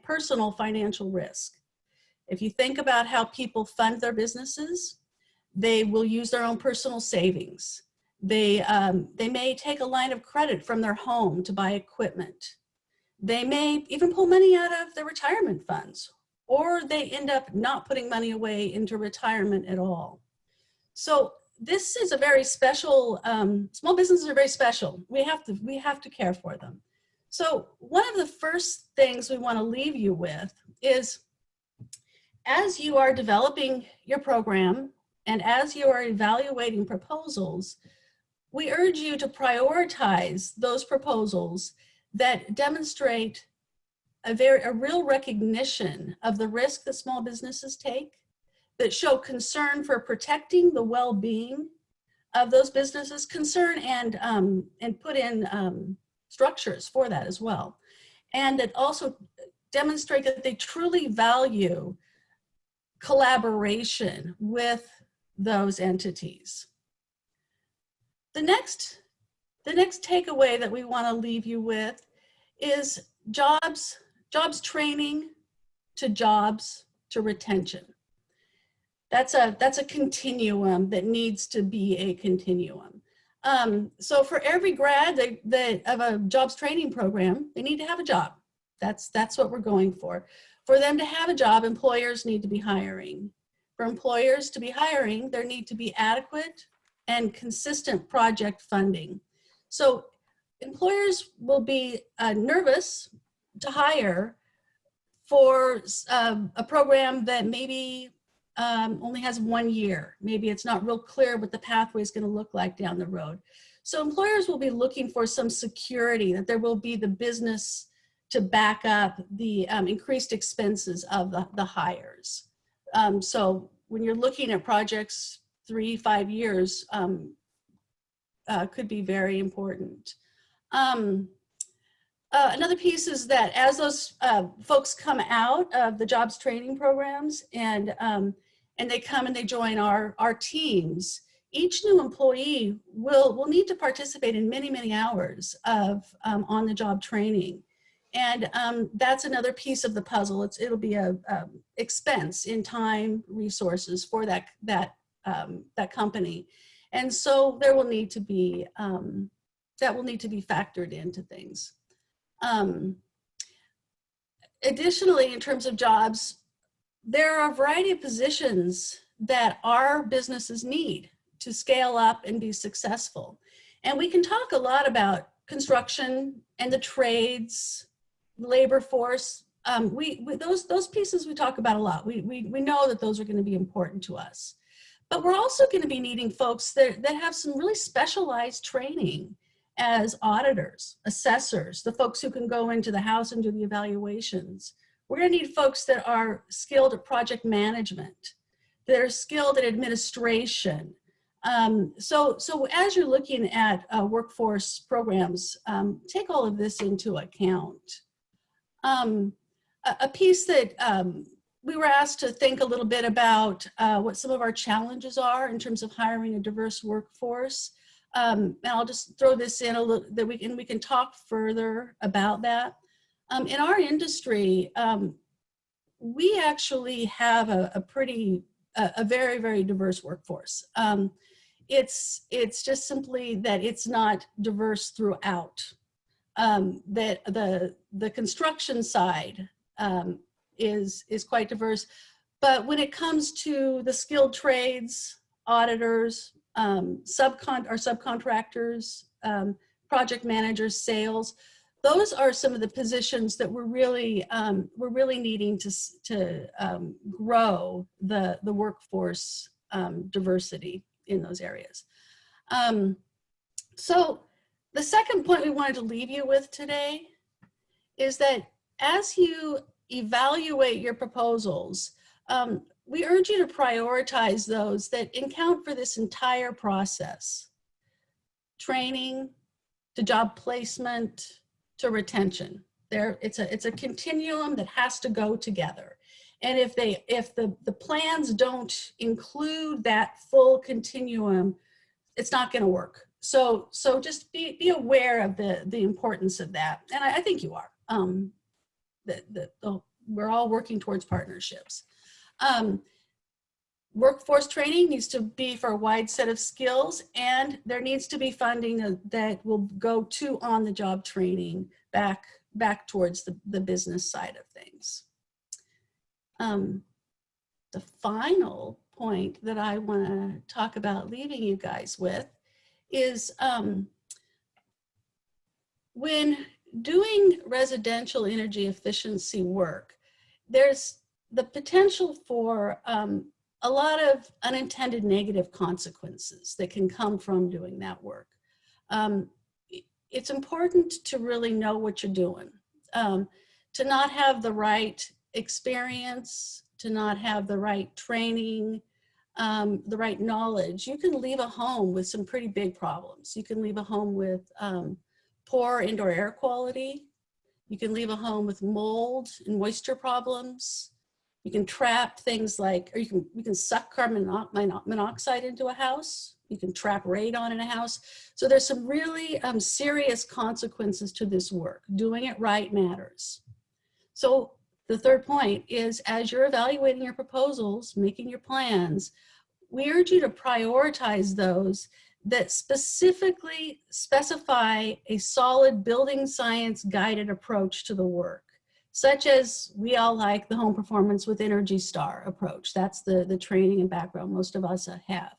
personal financial risk. If you think about how people fund their businesses, they will use their own personal savings. They may take a line of credit from their home to buy equipment. They may even pull money out of their retirement funds, or they end up not putting money away into retirement at all. So this is a very special, small businesses are very special. We have to care for them. So one of the first things we want to leave you with is, as you are developing your program and as you are evaluating proposals, we urge you to prioritize those proposals that demonstrate a real recognition of the risk that small businesses take, that show concern for protecting the well-being of those businesses, concern and put in structures for that as well, and that also demonstrate that they truly value collaboration with those entities. The next takeaway that we want to leave you with is jobs training to jobs to retention. That's a continuum that needs to be a continuum. So for every grad of a jobs training program, they need to have a job. That's what we're going for. For them to have a job, employers need to be hiring. For employers to be hiring, there need to be adequate and consistent project funding. So employers will be nervous to hire for a program that maybe only has 1 year. Maybe it's not real clear what the pathway is going to look like down the road. So employers will be looking for some security that there will be the business to back up the increased expenses of the hires. So when you're looking at projects 3-5 years, could be very important. Another piece is that as those folks come out of the jobs training programs and they come and they join our teams, each new employee will need to participate in many hours of on-the-job training. And that's another piece of the puzzle. It'll be a expense in time, resources for that company. And so there will need to be, that will need to be factored into things. Additionally, in terms of jobs, there are a variety of positions that our businesses need to scale up and be successful. And we can talk a lot about construction and the trades, labor force. Those pieces we talk about a lot. We know that those are going to be important to us. But we're also going to be needing folks that have some really specialized training as auditors, assessors, the folks who can go into the house and do the evaluations. We're going to need folks that are skilled at project management, that are skilled at administration. So as you're looking at workforce programs, take all of this into account. A piece that we were asked to think a little bit about what some of our challenges are in terms of hiring a diverse workforce. And I'll just throw this in a little, that we can talk further about that. In our industry, we actually have a very diverse workforce. It's just simply that it's not diverse throughout. That the construction side is quite diverse, but when it comes to the skilled trades, auditors, subcontractors, project managers, sales. Those are some of the positions that we're really needing to grow the workforce diversity in those areas. So the second point we wanted to leave you with today is that as you evaluate your proposals, we urge you to prioritize those that account for this entire process. Training, to job placement, to retention. It's a continuum that has to go together. And if the plans don't include that full continuum, it's not going to work. So just be aware of the importance of that. And I think you are. We're all working towards partnerships. Workforce training needs to be for a wide set of skills, and there needs to be funding that will go to on-the-job training back towards the business side of things. The final point that I want to talk about leaving you guys with is when doing residential energy efficiency work, there's the potential for a lot of unintended negative consequences that can come from doing that work. It's important to really know what you're doing, to not have the right experience, to not have the right training, the right knowledge. You can leave a home with some pretty big problems. You can leave a home with poor indoor air quality. You can leave a home with mold and moisture problems. You can trap things like, or you can suck carbon monoxide into a house. You can trap radon in a house. So there's some really serious consequences to this work. Doing it right matters. So the third point is, as you're evaluating your proposals, making your plans, we urge you to prioritize those that specifically specify a solid building science guided approach to the work, such as we all like the home performance with Energy Star approach. That's the training and background most of us have.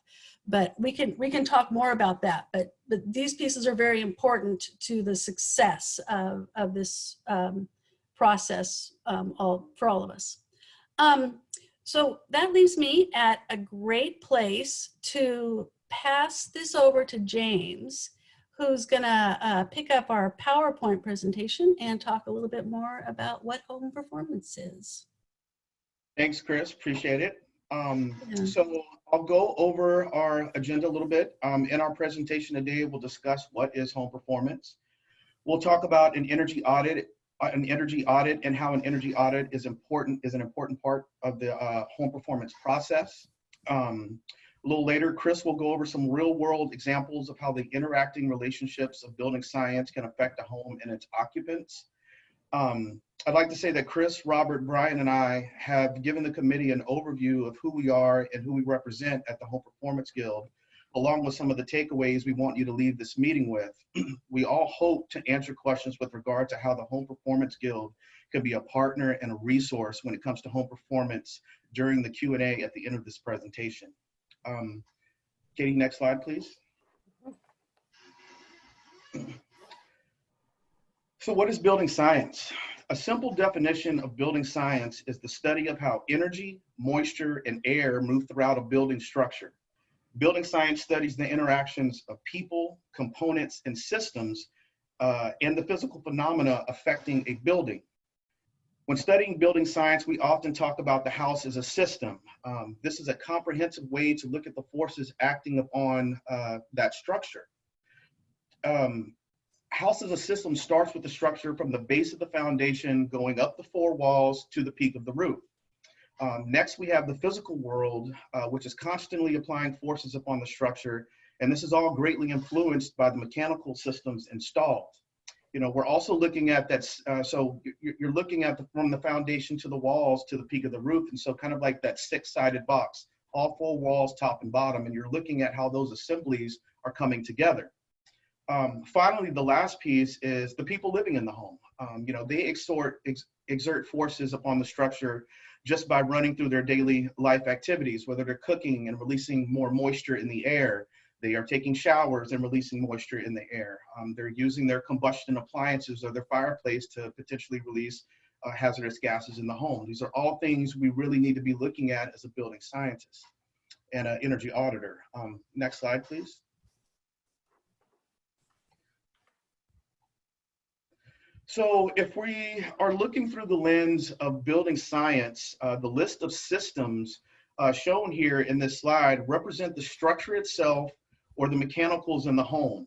But we can talk more about that. But these pieces are very important to the success of this process for all of us. So that leaves me at a great place to pass this over to James, who's gonna pick up our PowerPoint presentation and talk a little bit more about what home performance is. Thanks, Chris, appreciate it. So I'll go over our agenda a little bit. In our presentation today, we'll discuss what is home performance. We'll talk about an energy audit and how an energy audit is an important part of the home performance process. A little later, Chris will go over some real world examples of how the interacting relationships of building science can affect a home and its occupants. I'd like to say that Chris, Robert, Brian, and I have given the committee an overview of who we are and who we represent at the Home Performance Guild, along with some of the takeaways we want you to leave this meeting with. We all hope to answer questions with regard to how the Home Performance Guild can be a partner and a resource when it comes to home performance during the Q&A at the end of this presentation. Katie, next slide, please. So what is building science? A simple definition of building science is the study of how energy, moisture, and air move throughout a building structure. Building science studies the interactions of people, components, and systems and the physical phenomena affecting a building. When studying building science, we often talk about the house as a system. This is a comprehensive way to look at the forces acting upon that structure. House as a system starts with the structure from the base of the foundation going up the four walls to the peak of the roof. Next, we have the physical world, which is constantly applying forces upon the structure, and this is all greatly influenced by the mechanical systems installed. You know, we're also looking at that, so you're looking at from the foundation to the walls to the peak of the roof, and so kind of like that six-sided box, all four walls, top and bottom, and you're looking at how those assemblies are coming together. Finally, the last piece is the people living in the home. You know, they exert forces upon the structure just by running through their daily life activities, whether they're cooking and releasing more moisture in the air. They are taking showers and releasing moisture in the air. They're using their combustion appliances or their fireplace to potentially release hazardous gases in the home. These are all things we really need to be looking at as a building scientist and an energy auditor. Next slide, please. So if we are looking through the lens of building science, the list of systems shown here in this slide represent the structure itself or the mechanicals in the home.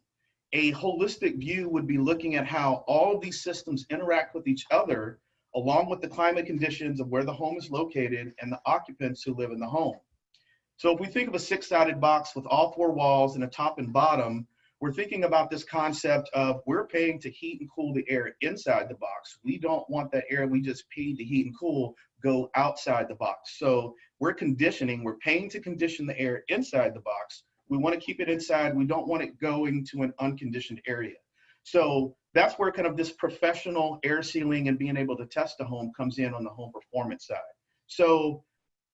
A holistic view would be looking at how all of these systems interact with each other, along with the climate conditions of where the home is located and the occupants who live in the home. So if we think of a six-sided box with all four walls and a top and bottom, we're thinking about this concept of we're paying to heat and cool the air inside the box. We don't want that air we just paid to heat and cool go outside the box. So we're conditioning, we're paying to condition the air inside the box. We want to keep it inside. We don't want it going to an unconditioned area. So that's where kind of this professional air sealing and being able to test a home comes in on the home performance side. So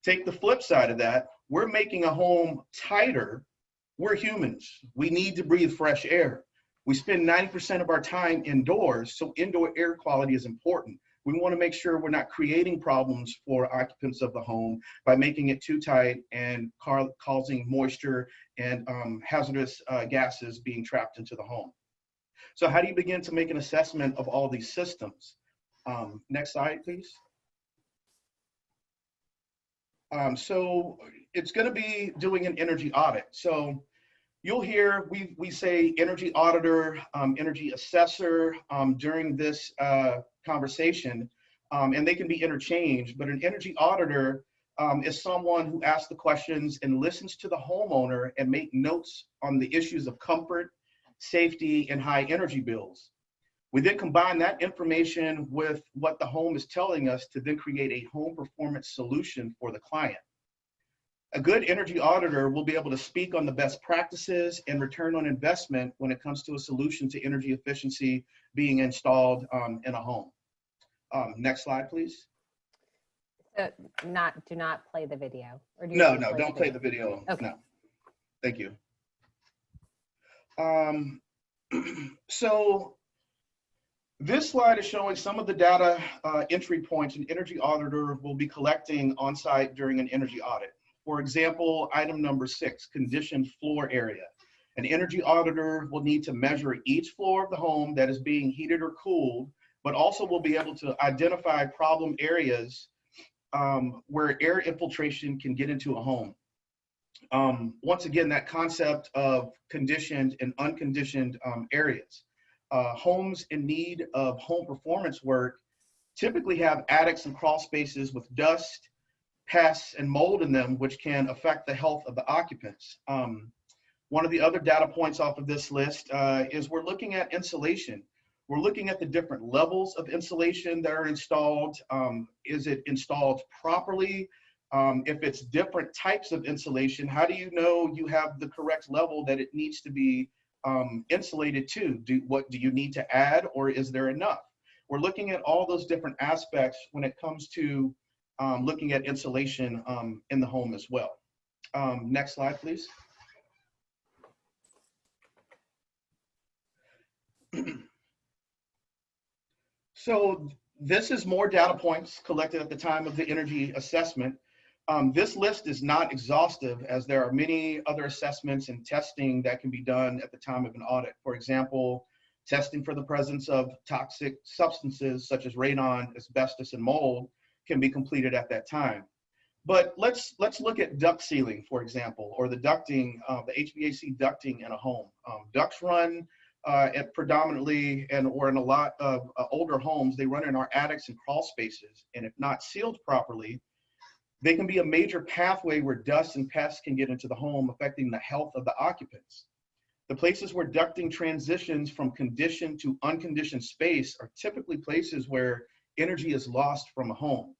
take the flip side of that. We're making a home tighter. We're humans. We need to breathe fresh air. We spend 90% of our time indoors, so indoor air quality is important. We want to make sure we're not creating problems for occupants of the home by making it too tight and causing moisture and hazardous gases being trapped into the home. So how do you begin to make an assessment of all these systems? Next slide, please. So it's going to be doing an energy audit. So you'll hear we say energy auditor, energy assessor during this conversation, and they can be interchanged, but an energy auditor is someone who asks the questions and listens to the homeowner and make notes on the issues of comfort, safety, and high energy bills. We then combine that information with what the home is telling us to then create a home performance solution for the client. A good energy auditor will be able to speak on the best practices and return on investment when it comes to a solution to energy efficiency being installed in a home. Next slide, please. Do not play the video. Or do No, don't play the video. Okay. No, thank you. So this slide is showing some of the data entry points an energy auditor will be collecting on site during an energy audit. For example, item number 6, conditioned floor area. An energy auditor will need to measure each floor of the home that is being heated or cooled, but also will be able to identify problem areas where air infiltration can get into a home. Once again, that concept of conditioned and unconditioned areas. Homes in need of home performance work typically have attics and crawl spaces with dust, pests, and mold in them, which can affect the health of the occupants. One of the other data points off of this list is we're looking at insulation. We're looking at the different levels of insulation that are installed. Is it installed properly? If it's different types of insulation, how do you know you have the correct level that it needs to be insulated to? What do you need to add, or is there enough? We're looking at all those different aspects when it comes to looking at insulation in the home as well. Next slide, please. So this is more data points collected at the time of the energy assessment. This list is not exhaustive, as there are many other assessments and testing that can be done at the time of an audit. For example, testing for the presence of toxic substances such as radon, asbestos, and mold can be completed at that time. But let's look at duct sealing, for example, or the ducting, the HVAC ducting in a home. Ducts run at predominantly, or in a lot of older homes, they run in our attics and crawl spaces. And if not sealed properly, they can be a major pathway where dust and pests can get into the home, affecting the health of the occupants. The places where ducting transitions from conditioned to unconditioned space are typically places where energy is lost from a home.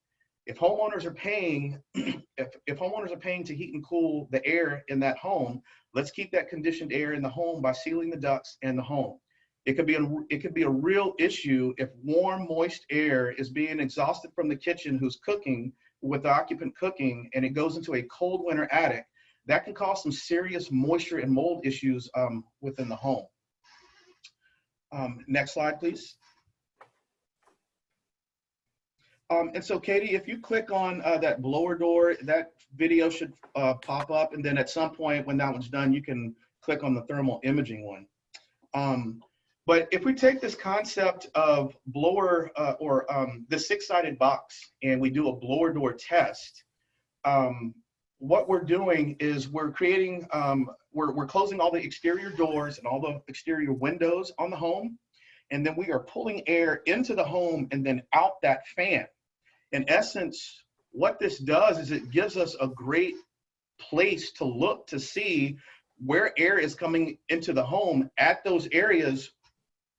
If homeowners are paying, if homeowners are paying to heat and cool the air in that home, let's keep that conditioned air in the home by sealing the ducts in the home. It could be a real issue if warm, moist air is being exhausted from the kitchen who's cooking with the occupant cooking, and it goes into a cold winter attic. That can cause some serious moisture and mold issues within the home. Next slide, please. And so, Katie, if you click on that blower door, that video should pop up. And then at some point when that one's done, you can click on the thermal imaging one. But if we take this concept of blower or the six-sided box and we do a blower door test, what we're doing is we're creating, we're closing all the exterior doors and all the exterior windows on the home. And then we are pulling air into the home and then out that fan. In essence, what this does is it gives us a great place to look to see where air is coming into the home at those areas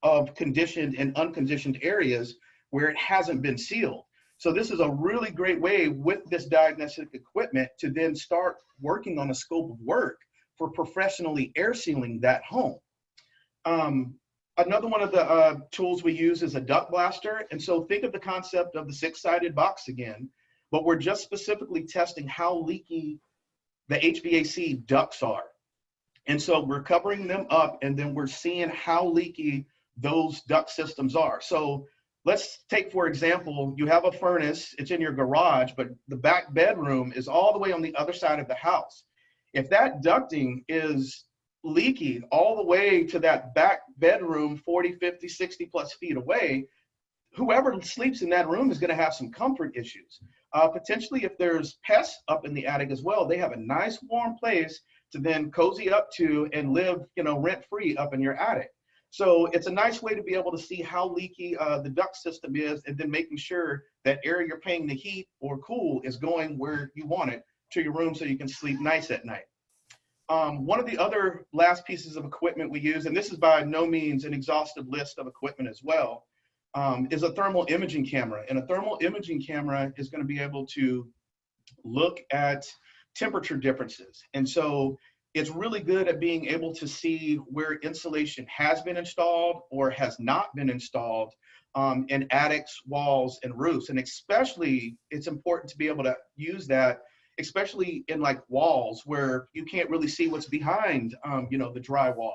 of conditioned and unconditioned areas where it hasn't been sealed. So this is a really great way with this diagnostic equipment to then start working on a scope of work for professionally air sealing that home. Another one of the tools we use is a duct blaster. And so think of the concept of the six-sided box again, but we're just specifically testing how leaky the HVAC ducts are. And so we're covering them up and then we're seeing how leaky those duct systems are. So let's take, for example, you have a furnace, it's in your garage, but the back bedroom is all the way on the other side of the house. If that ducting is leaky all the way to that back bedroom, 40, 50, 60 plus feet away, whoever sleeps in that room is going to have some comfort issues. Potentially, if there's pests up in the attic as well, they have a nice warm place to then cozy up to and live, rent-free up in your attic. So it's a nice way to be able to see how leaky the duct system is, and then making sure that area you're paying the heat or cool is going where you want it to your room so you can sleep nice at night. One of the other last pieces of equipment we use, and this is by no means an exhaustive list of equipment as well, is a thermal imaging camera. And a thermal imaging camera is going to be able to look at temperature differences. And so it's really good at being able to see where insulation has been installed or has not been installed in attics, walls, and roofs. And especially, it's important to be able to use that, especially in like walls where you can't really see what's behind, the drywall,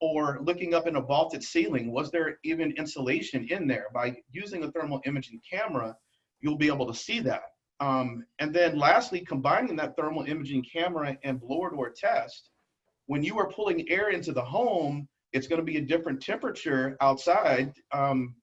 or looking up in a vaulted ceiling. Was there even insulation in there? By using a thermal imaging camera, you'll be able to see that. And then lastly, combining that thermal imaging camera and blower door test, when you are pulling air into the home, it's going to be a different temperature outside, and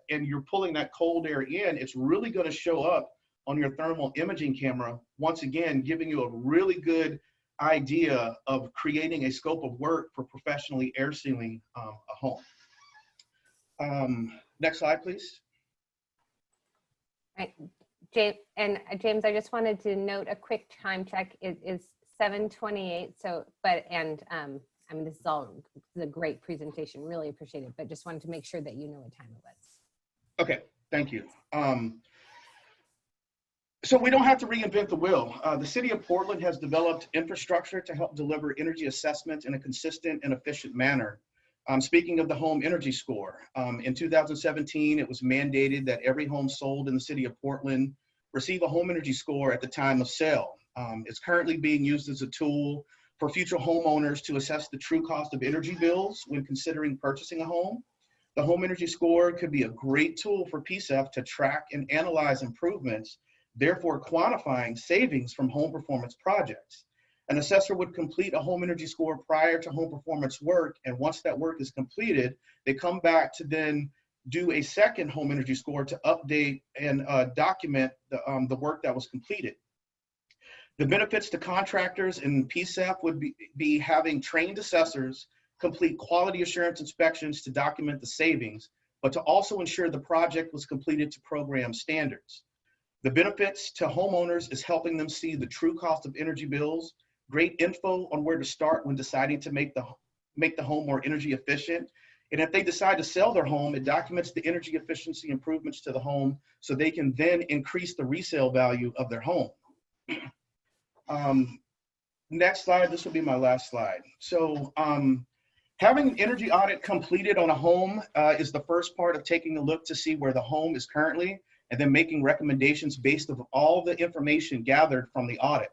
you're pulling that cold air in. It's really going to show up on your thermal imaging camera, once again, giving you a really good idea of creating a scope of work for professionally air sealing a home. Next slide, please. Right. James, I just wanted to note a quick time check. It is 7:28. So, I mean, this is a great presentation. Really appreciate it. But just wanted to make sure that you know what time it was. Okay, thank you. So we don't have to reinvent the wheel. The city of Portland has developed infrastructure to help deliver energy assessments in a consistent and efficient manner. Speaking of the home energy score, in 2017, it was mandated that every home sold in the city of Portland receive a home energy score at the time of sale. It's currently being used as a tool for future homeowners to assess the true cost of energy bills when considering purchasing a home. The home energy score could be a great tool for PCEF to track and analyze improvements, therefore quantifying savings from home performance projects. An assessor would complete a home energy score prior to home performance work, and once that work is completed, they come back to then do a second home energy score to update and document the work that was completed. The benefits to contractors in PCEF would be having trained assessors complete quality assurance inspections to document the savings, but to also ensure the project was completed to program standards. The benefits to homeowners is helping them see the true cost of energy bills, great info on where to start when deciding to make the home more energy efficient. And if they decide to sell their home, it documents the energy efficiency improvements to the home so they can then increase the resale value of their home. Next slide, this will be my last slide. So Having an energy audit completed on a home is the first part of taking a look to see where the home is currently, and then making recommendations based on all the information gathered from the audit.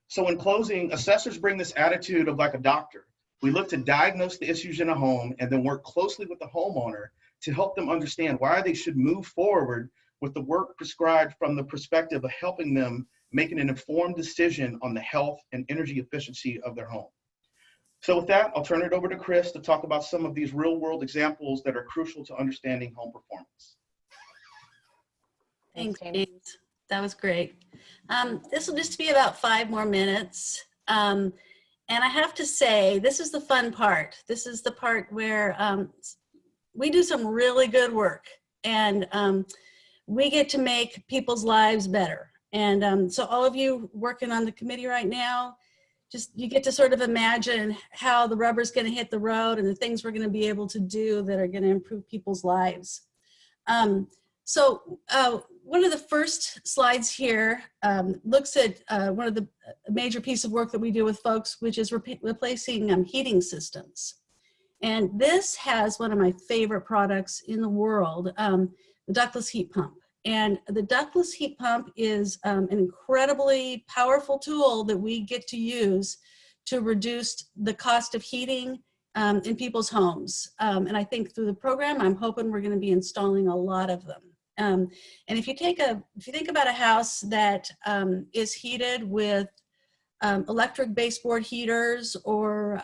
So in closing, assessors bring this attitude of like a doctor. We look to diagnose the issues in a home and then work closely with the homeowner to help them understand why they should move forward with the work prescribed from the perspective of helping them making an informed decision on the health and energy efficiency of their home. So with that, I'll turn it over to Chris to talk about some of these real world examples that are crucial to understanding home performance. Thanks, James. That was great. This will just be about 5 more minutes. And I have to say, this is the fun part. This is the part where we do some really good work, and we get to make people's lives better. And so all of you working on the committee right now, you get to sort of imagine how the rubber's going to hit the road and the things we're going to be able to do that are going to improve people's lives. So one of the first slides here looks at one of the major piece of work that we do with folks, which is replacing heating systems. And this has one of my favorite products in the world, the ductless heat pump. And the ductless heat pump is an incredibly powerful tool that we get to use to reduce the cost of heating in people's homes. And I think through the program, I'm hoping we're going to be installing a lot of them. And if you think about a house that is heated with electric baseboard heaters or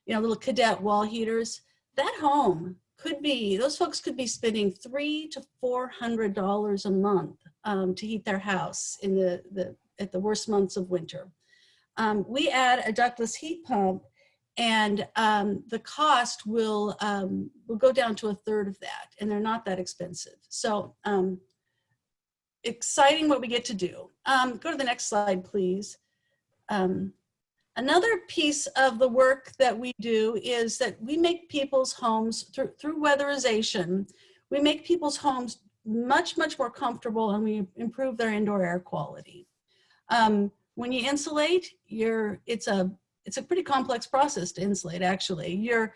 little cadet wall heaters, that home could be, those folks could be spending $300 to $400 a month to heat their house in at the worst months of winter. We add a ductless heat pump, and the cost will go down to 1/3 of that, and they're not that expensive. So exciting what we get to do. Go to the next slide, please. Another piece of the work that we do is that we make people's homes, through weatherization, we make people's homes much, much more comfortable, and we improve their indoor air quality. When you insulate, it's a pretty complex process to insulate, actually. You're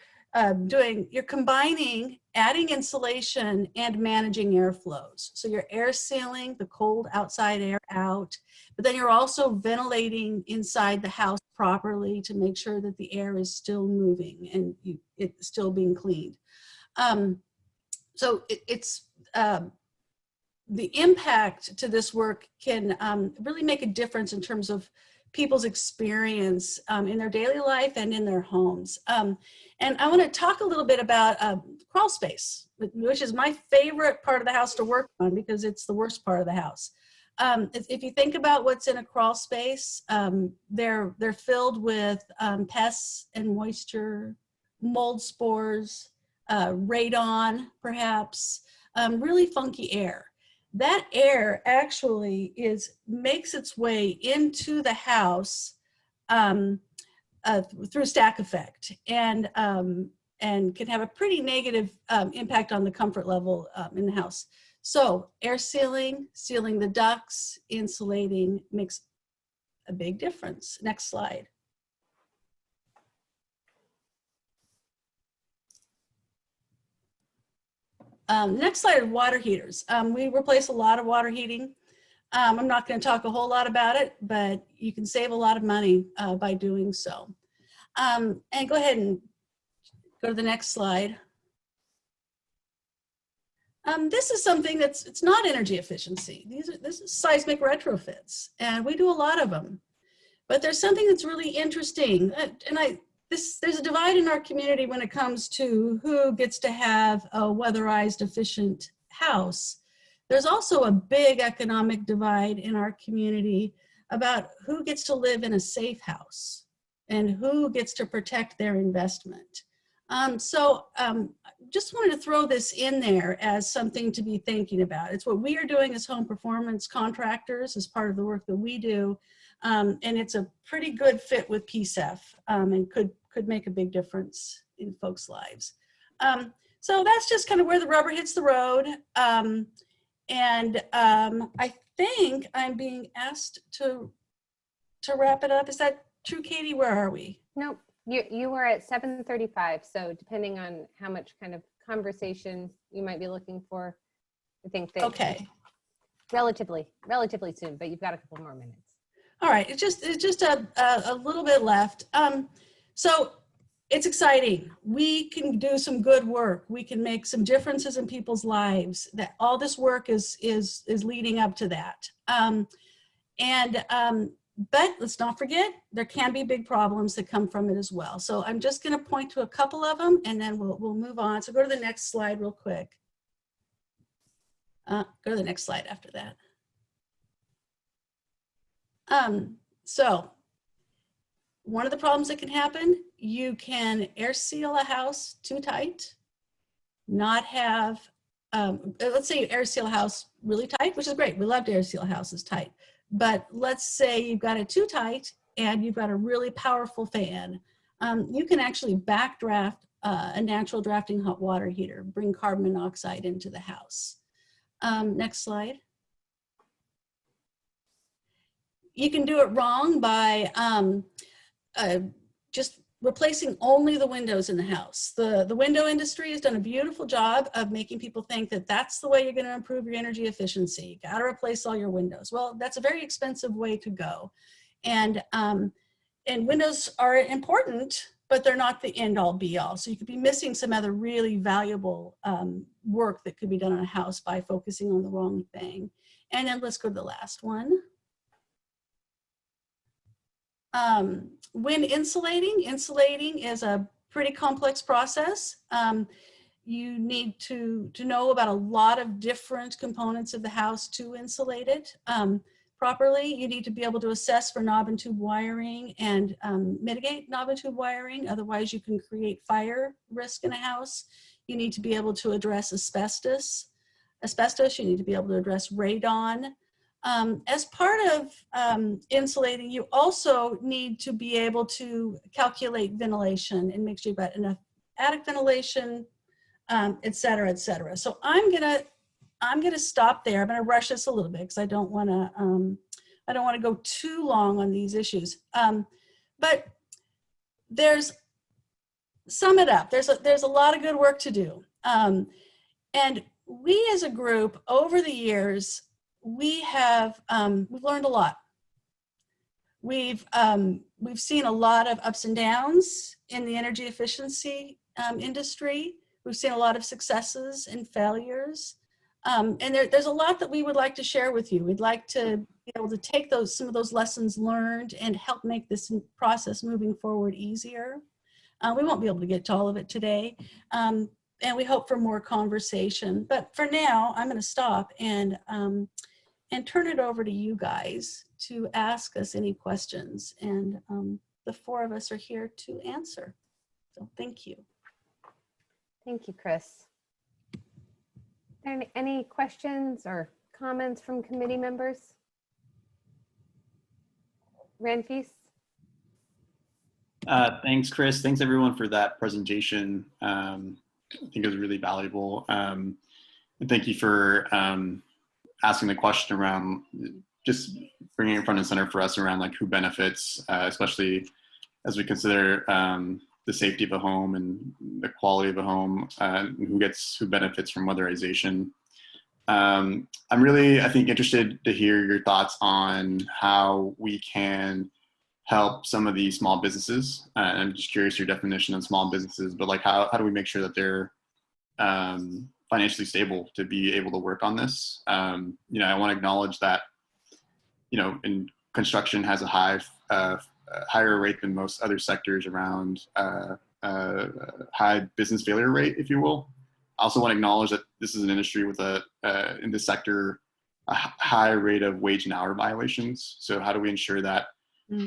combining adding insulation and managing airflows. So you're air sealing the cold outside air out, but then you're also ventilating inside the house properly to make sure that the air is still moving and it's still being cleaned. So it's the impact to this work can really make a difference in terms of people's experience in their daily life and in their homes. And I want to talk a little bit about crawl space, which is my favorite part of the house to work on because it's the worst part of the house. If you think about what's in a crawl space, they're filled with pests and moisture, mold spores, radon, perhaps, really funky air. That air actually makes its way into the house through stack effect, and can have a pretty negative impact on the comfort level in the house. So air sealing, sealing the ducts, insulating makes a big difference. Next slide. Next slide are water heaters. We replace a lot of water heating. I'm not going to talk a whole lot about it, but you can save a lot of money by doing so. And go ahead and go to the next slide. This is something it's not energy efficiency. This is seismic retrofits, and we do a lot of them. But there's something that's really interesting, and there's a divide in our community when it comes to who gets to have a weatherized, efficient house. There's also a big economic divide in our community about who gets to live in a safe house and who gets to protect their investment. Just wanted to throw this in there as something to be thinking about. It's what we are doing as home performance contractors as part of the work that we do. And it's a pretty good fit with PCEF and could make a big difference in folks' lives. So that's just kind of where the rubber hits the road. I think I'm being asked to wrap it up. Is that true, Katie? Where are we? Nope. You were at 7:35, so depending on how much kind of conversation you might be looking for, I think that Okay. relatively soon, but you've got a couple more minutes. All right, it's just a little bit left. So it's exciting. We can do some good work. We can make some differences in people's lives. That all this work is leading up to that. But let's not forget, there can be big problems that come from it as well. So I'm just going to point to a couple of them, and then we'll move on. So go to the next slide real quick. Go to the next slide after that. So one of the problems that can happen, you can air seal a house too tight, not have, let's say you air seal a house really tight, which is great. We love to air seal houses tight. But let's say you've got it too tight and you've got a really powerful fan. You can actually backdraft a natural drafting hot water heater, bring carbon monoxide into the house. Next slide. You can do it wrong by just replacing only the windows in the house. The window industry has done a beautiful job of making people think that that's the way you're going to improve your energy efficiency. You got to replace all your windows. Well, that's a very expensive way to go. And windows are important, but they're not the end all be all. So you could be missing some other really valuable work that could be done on a house by focusing on the wrong thing. And then let's go to the last one. When insulating is a pretty complex process. You need to know about a lot of different components of the house to insulate it properly. You need to be able to assess for knob and tube wiring and mitigate knob and tube wiring. Otherwise, you can create fire risk in a house. You need to be able to address asbestos. You need to be able to address radon. As part of insulating, you also need to be able to calculate ventilation and make sure you've got enough attic ventilation, et cetera, et cetera. So I'm gonna stop there. I'm gonna rush this a little bit because I don't want to go too long on these issues. But sum it up. There's a lot of good work to do, and we as a group over the years. We've learned a lot. We've seen a lot of ups and downs in the energy efficiency industry. We've seen a lot of successes and failures. And there's a lot that we would like to share with you. We'd like to be able to take some of those lessons learned and help make this process moving forward easier. We won't be able to get to all of it today. And we hope for more conversation. But for now, I'm going to stop and turn it over to you guys to ask us any questions. And the four of us are here to answer. So thank you. Thank you, Chris. Any questions or comments from committee members? Ranfis? Thanks, Chris. Thanks, everyone, for that presentation. I think it was really valuable. And thank you for asking the question around just bringing it front and center for us around like who benefits, especially as we consider the safety of a home and the quality of a home, who benefits from weatherization. I'm really, I think, interested to hear your thoughts on how we can help some of these small businesses. I'm just curious your definition of small businesses, but like how do we make sure that they're financially stable to be able to work on this? I want to acknowledge that, in construction has a higher rate than most other sectors around high business failure rate, if you will. I also want to acknowledge that this is an industry with in this sector, a high rate of wage and hour violations. So how do we ensure that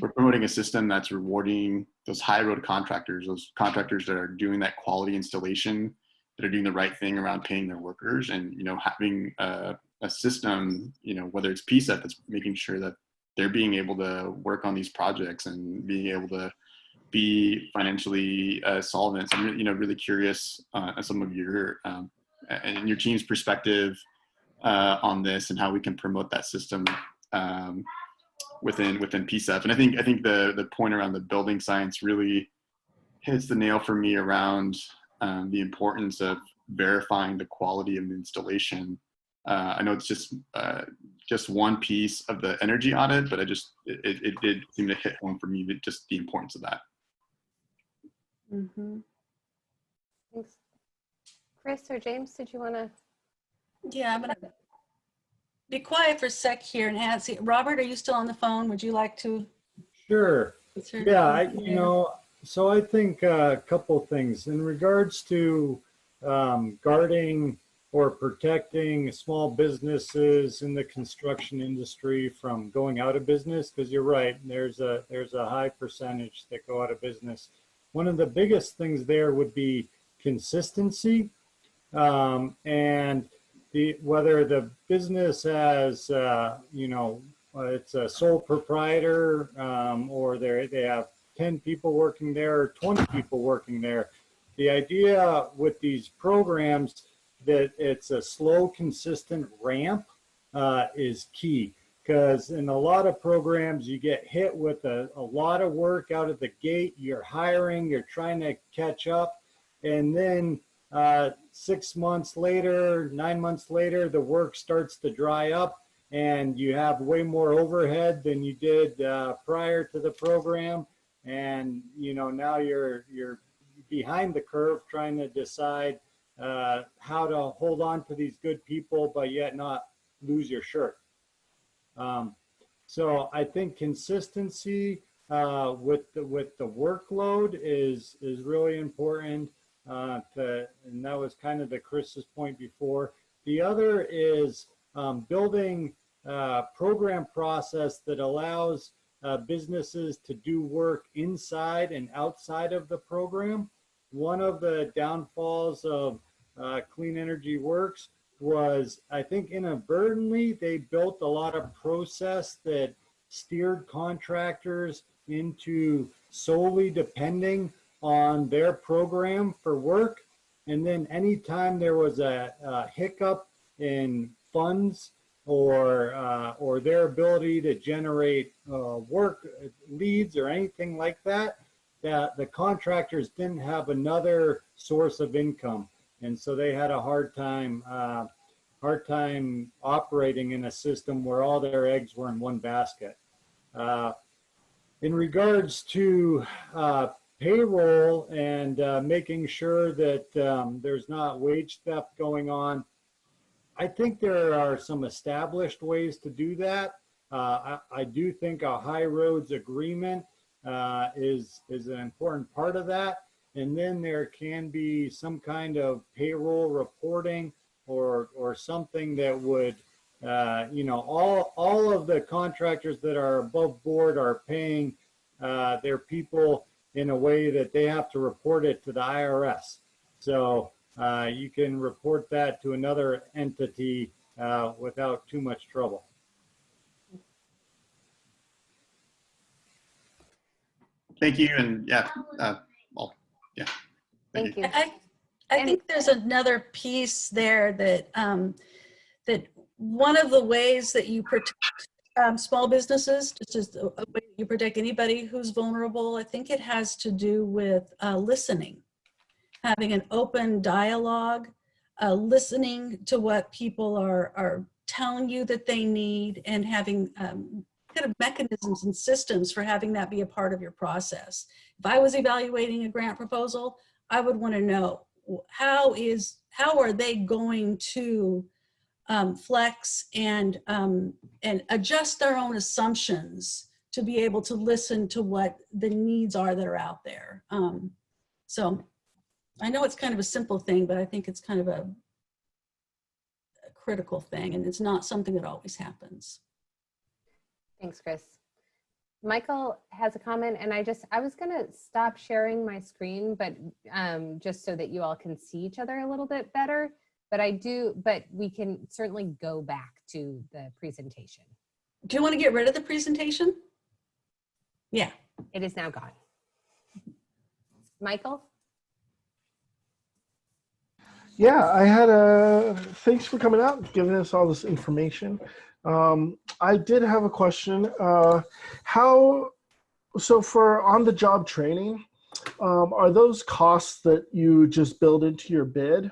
we're promoting a system that's rewarding those high road contractors, those contractors that are doing that quality installation, that are doing the right thing around paying their workers, and having a system, whether it's PCEF, that's making sure that they're being able to work on these projects and being able to be financially solvent. So I'm really curious on some of your and your team's perspective on this and how we can promote that system within PCEF. And I think the point around the building science really hits the nail for me around the importance of verifying the quality of the installation. I know it's just one piece of the energy audit, but it did seem to hit home for me, just the importance of that. Mm-hmm. Thanks. Chris or James, did you want to? Yeah, I'm gonna be quiet for a sec here and ask. Robert, are you still on the phone? Would you like to? Sure. Yeah, so I think a couple of things in regards to guarding or protecting small businesses in the construction industry from going out of business, because you're right, there's a high percentage that go out of business. One of the biggest things there would be consistency, and whether the business has it's a sole proprietor, or they have 10 people working there or 20 people working there. The idea with these programs that it's a slow, consistent ramp is key, because in a lot of programs you get hit with a lot of work out of the gate. You're hiring, you're trying to catch up, and then 6 months later, 9 months later, the work starts to dry up and you have way more overhead than you did prior to the program. And now you're behind the curve trying to decide how to hold on to these good people but yet not lose your shirt. So I think consistency with the workload is really important. And that was kind of Chris's point before. The other is building a program process that allows businesses to do work inside and outside of the program. One of the downfalls of Clean Energy Works was, I think inadvertently, they built a lot of process that steered contractors into solely depending on their program for work. And then anytime there was a hiccup in funds or their ability to generate work leads or anything like that, that the contractors didn't have another source of income. And so they had a hard time operating in a system where all their eggs were in one basket. In regards to payroll and making sure that there's not wage theft going on, I think there are some established ways to do that. I do think a high roads agreement is an important part of that. And then there can be some kind of payroll reporting or something that would, all of the contractors that are above board are paying their people in a way that they have to report it to the IRS. So you can report that to another entity without too much trouble. Thank you, and yeah, Thank you. I think there's another piece there that that one of the ways that you protect small businesses, just as a way you protect anybody who's vulnerable, I think it has to do with listening, having an open dialogue, listening to what people are telling you that they need, and having kind of mechanisms and systems for having that be a part of your process. If I was evaluating a grant proposal, I would want to know how are they going to flex and adjust their own assumptions to be able to listen to what the needs are that are out there. So I know it's kind of a simple thing, but I think it's kind of a critical thing, and it's not something that always happens. Thanks, Chris. Michael has a comment, and I was gonna stop sharing my screen, but just so that you all can see each other a little bit better. But we can certainly go back to the presentation. Do you want to get rid of the presentation? Yeah. It is now gone. Michael? Yeah, I had thanks for coming out and giving us all this information. I did have a question. So for on-the-job training, Are those costs that you just build into your bid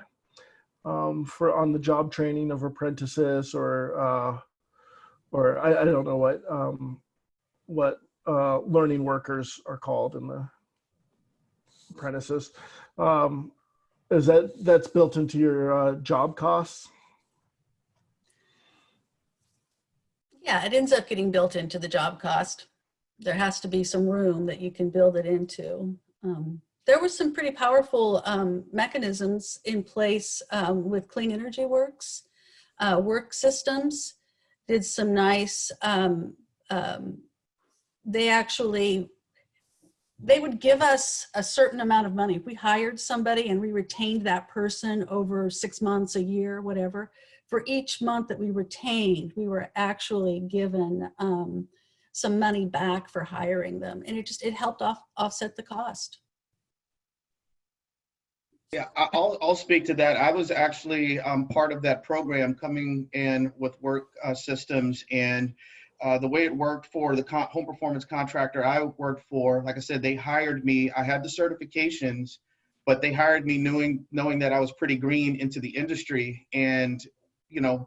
for on the job training of apprentices, or I don't know what learning workers are called in the apprentices? Is that's built into your job costs? Yeah, it ends up getting built into the job cost. There has to be some room that you can build it into. There were some pretty powerful mechanisms in place with Clean Energy Works. Work Systems did some nice, they would give us a certain amount of money. If we hired somebody and we retained that person over 6 months, a year, whatever, for each month that we retained, we were actually given some money back for hiring them. And it helped offset the cost. Yeah, I'll speak to that. I was actually part of that program coming in with Work Systems, and the way it worked for the home performance contractor I worked for, like I said, they hired me. I had the certifications, but they hired me knowing that I was pretty green into the industry, and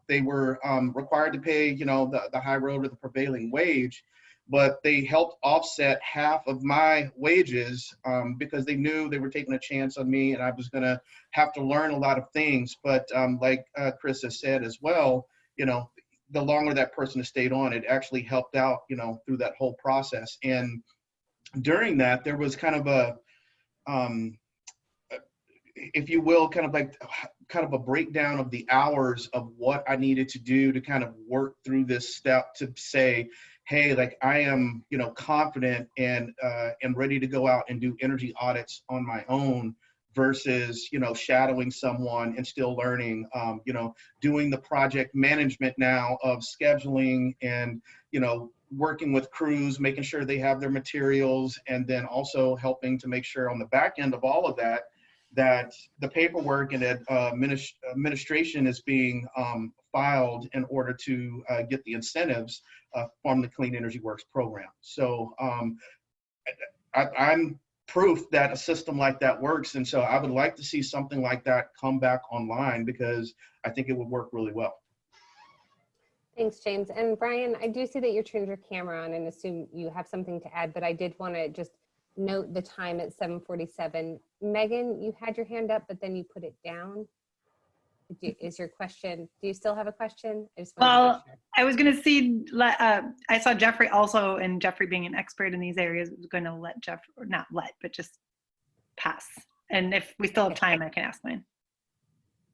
they were required to pay the high road or the prevailing wage, but they helped offset half of my wages because they knew they were taking a chance on me and I was going to have to learn a lot of things. But like Chris has said as well, the longer that person has stayed on, it actually helped out, through that whole process. And during that, there was kind of a, if you will, kind of a breakdown of the hours of what I needed to do to kind of work through this step to say, hey, like I am, confident and ready to go out and do energy audits on my own versus, shadowing someone and still learning, doing the project management now of scheduling and, working with crews, making sure they have their materials, and then also helping to make sure on the back end of all of that, that the paperwork and administration is being filed in order to get the incentives from the Clean Energy Works program. So I'm proof that a system like that works. And so I would like to see something like that come back online because I think it would work really well. Thanks, James. And Brian, I do see that you turned your camera on and assume you have something to add, but I did want to just note the time at 7:47. Megan, you had your hand up, but then you put it down. Is your question, do you still have a question? Well, I was going to see, I saw Jeffrey also, and Jeffrey being an expert in these areas was going to let Jeff, or not let, but just pass. And if we still have time, I can ask mine.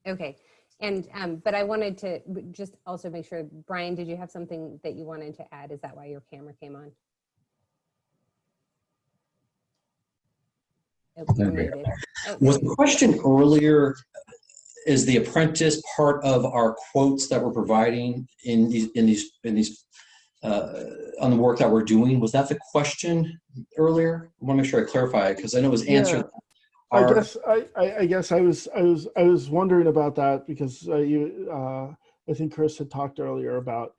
Okay. And, but I wanted to just also make sure, Brian, did you have something that you wanted to add? Is that why your camera came on? Okay. Was the question earlier, is the apprentice part of our quotes that we're providing in these on the work that we're doing? Was that the question earlier? I want to make sure I clarify it because I know it was answered. Yeah. I guess I was wondering about that because I think Chris had talked earlier about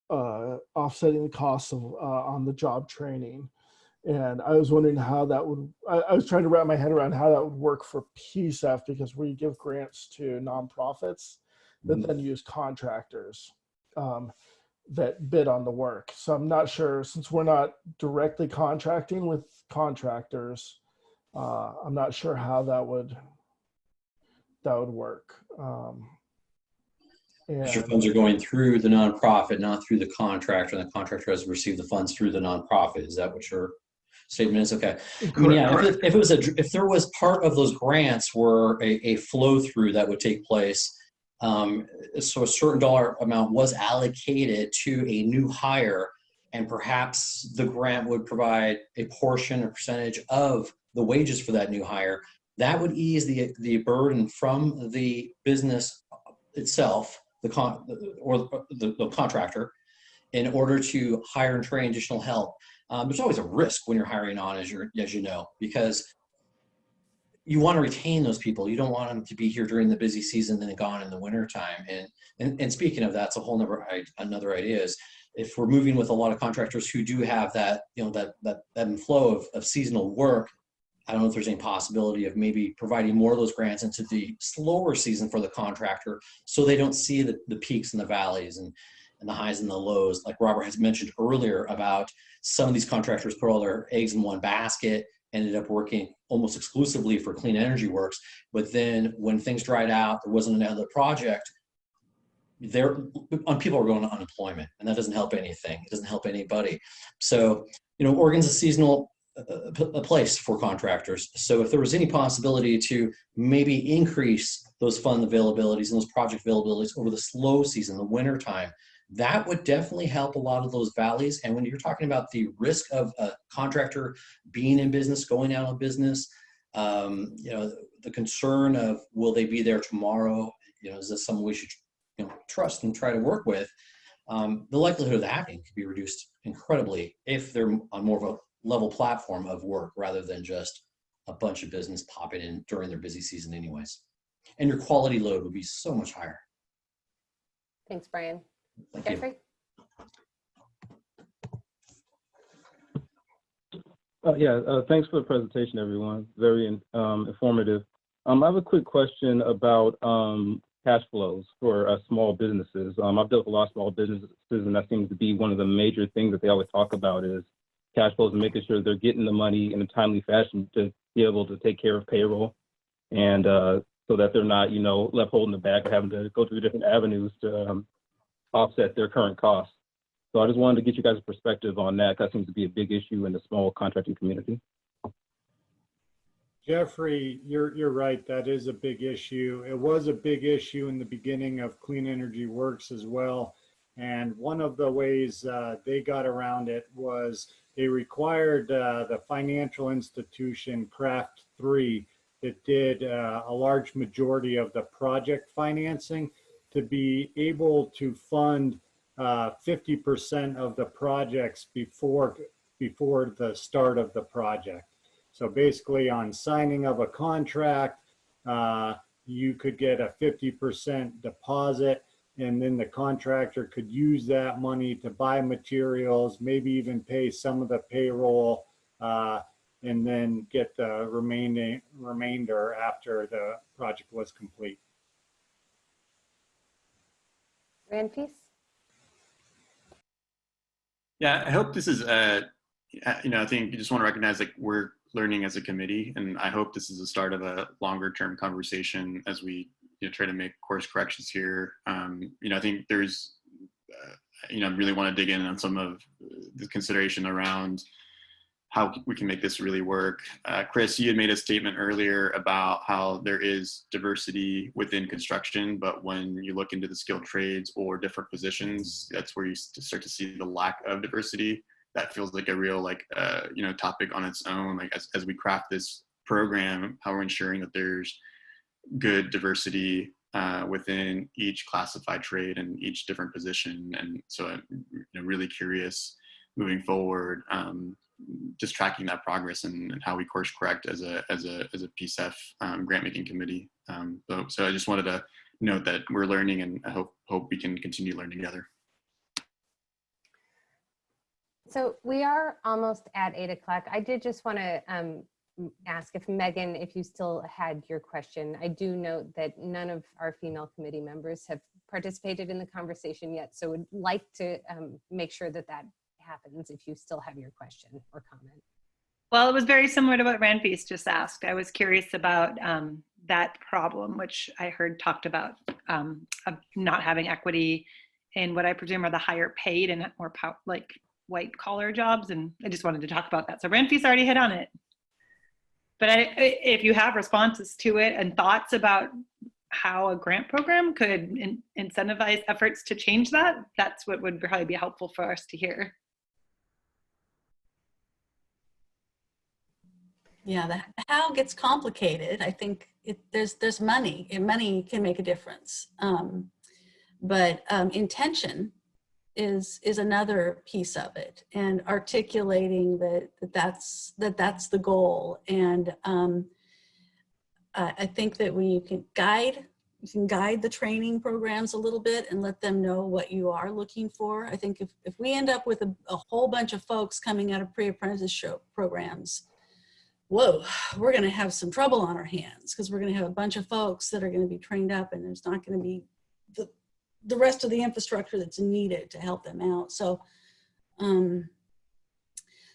offsetting the costs of on the job training. And I was wondering how that would, I was trying to wrap my head around how that would work for PCEF, because we give grants to nonprofits that then use contractors that bid on the work. So I'm not sure, since we're not directly contracting with contractors, I'm not sure how that would work. Your funds are going through the nonprofit, not through the contractor, and the contractor has received the funds through the nonprofit. Is that what your statement is? Okay. I mean, yeah, if there was part of those grants were a flow through that would take place, so a certain dollar amount was allocated to a new hire, and perhaps the grant would provide a portion or percentage of the wages for that new hire, that would ease the burden from the business itself, the contractor, in order to hire and train additional help. There's always a risk when you're hiring on, as you know, because you want to retain those people. You don't want them to be here during the busy season and then gone in the wintertime. And speaking of that, it's a whole another idea is if we're moving with a lot of contractors who do have that, that ebb and flow of seasonal work, I don't know if there's any possibility of maybe providing more of those grants into the slower season for the contractor so they don't see the peaks and the valleys and the highs and the lows. Like Robert has mentioned earlier about some of these contractors put all their eggs in one basket, ended up working almost exclusively for Clean Energy Works. But then when things dried out, there wasn't another project, people are going to unemployment, and that doesn't help anything. It doesn't help anybody. So, Oregon's a seasonal a place for contractors. So if there was any possibility to maybe increase those fund availabilities and those project availabilities over the slow season, the winter time, that would definitely help a lot of those valleys. And when you're talking about the risk of a contractor being in business, going out of business, the concern of will they be there tomorrow? Is this someone we should trust and try to work with? The likelihood of that happening could be reduced incredibly if they're on more of a level platform of work rather than just a bunch of business popping in during their busy season anyways. And your quality load would be so much higher. Thanks, Brian. Thank Jeffrey? Thanks for the presentation, everyone. Very informative. I have a quick question about cash flows for small businesses. I've dealt with a lot of small businesses, and that seems to be one of the major things that they always talk about is cash flows and making sure they're getting the money in a timely fashion to be able to take care of payroll, and so that they're not, left holding the bag or having to go through different avenues to offset their current costs. So I just wanted to get you guys' perspective on that. That seems to be a big issue in the small contracting community. Jeffrey, you're right. That is a big issue. It was a big issue in the beginning of Clean Energy Works as well. And one of the ways they got around it was they required the financial institution Craft 3 that did a large majority of the project financing to be able to fund 50% of the projects before the start of the project. So basically on signing of a contract, you could get a 50% deposit, and then the contractor could use that money to buy materials, maybe even pay some of the payroll, and then get the remainder after the project was complete. Ranfis? Yeah, I hope this is, I think you just want to recognize like we're learning as a committee, and I hope this is the start of a longer term conversation as we try to make course corrections here. I think there's, I really want to dig in on some of the consideration around how we can make this really work. Chris, you had made a statement earlier about how there is diversity within construction, but when you look into the skilled trades or different positions, that's where you start to see the lack of diversity. That feels like a real topic on its own. Like as we craft this program, how we're ensuring that there's good diversity within each classified trade and each different position. And so I'm really curious moving forward, just tracking that progress and how we course correct as a PCEF grant making committee. So I just wanted to note that we're learning, and I hope we can continue learning together. So we are almost at 8 o'clock. I did just want to ask if Megan, if you still had your question. I do note that none of our female committee members have participated in the conversation yet, so would like to make sure that that happens if you still have your question or comment. Well, it was very similar to what Ranfis just asked. I was curious about that problem, which I heard talked about, of not having equity in what I presume are the higher paid and more white collar jobs. And I just wanted to talk about that. So Ranfis already hit on it. But if you have responses to it and thoughts about how a grant program could incentivize efforts to change that, that's what would probably be helpful for us to hear. Yeah, the how gets complicated. I think there's money, and money can make a difference. But intention is another piece of it, and articulating that's the goal. And I think that you can guide the training programs a little bit and let them know what you are looking for. I think if we end up with a whole bunch of folks coming out of pre-apprenticeship programs whoa, we're going to have some trouble on our hands because we're going to have a bunch of folks that are going to be trained up, and there's not going to be the rest of the infrastructure that's needed to help them out. So,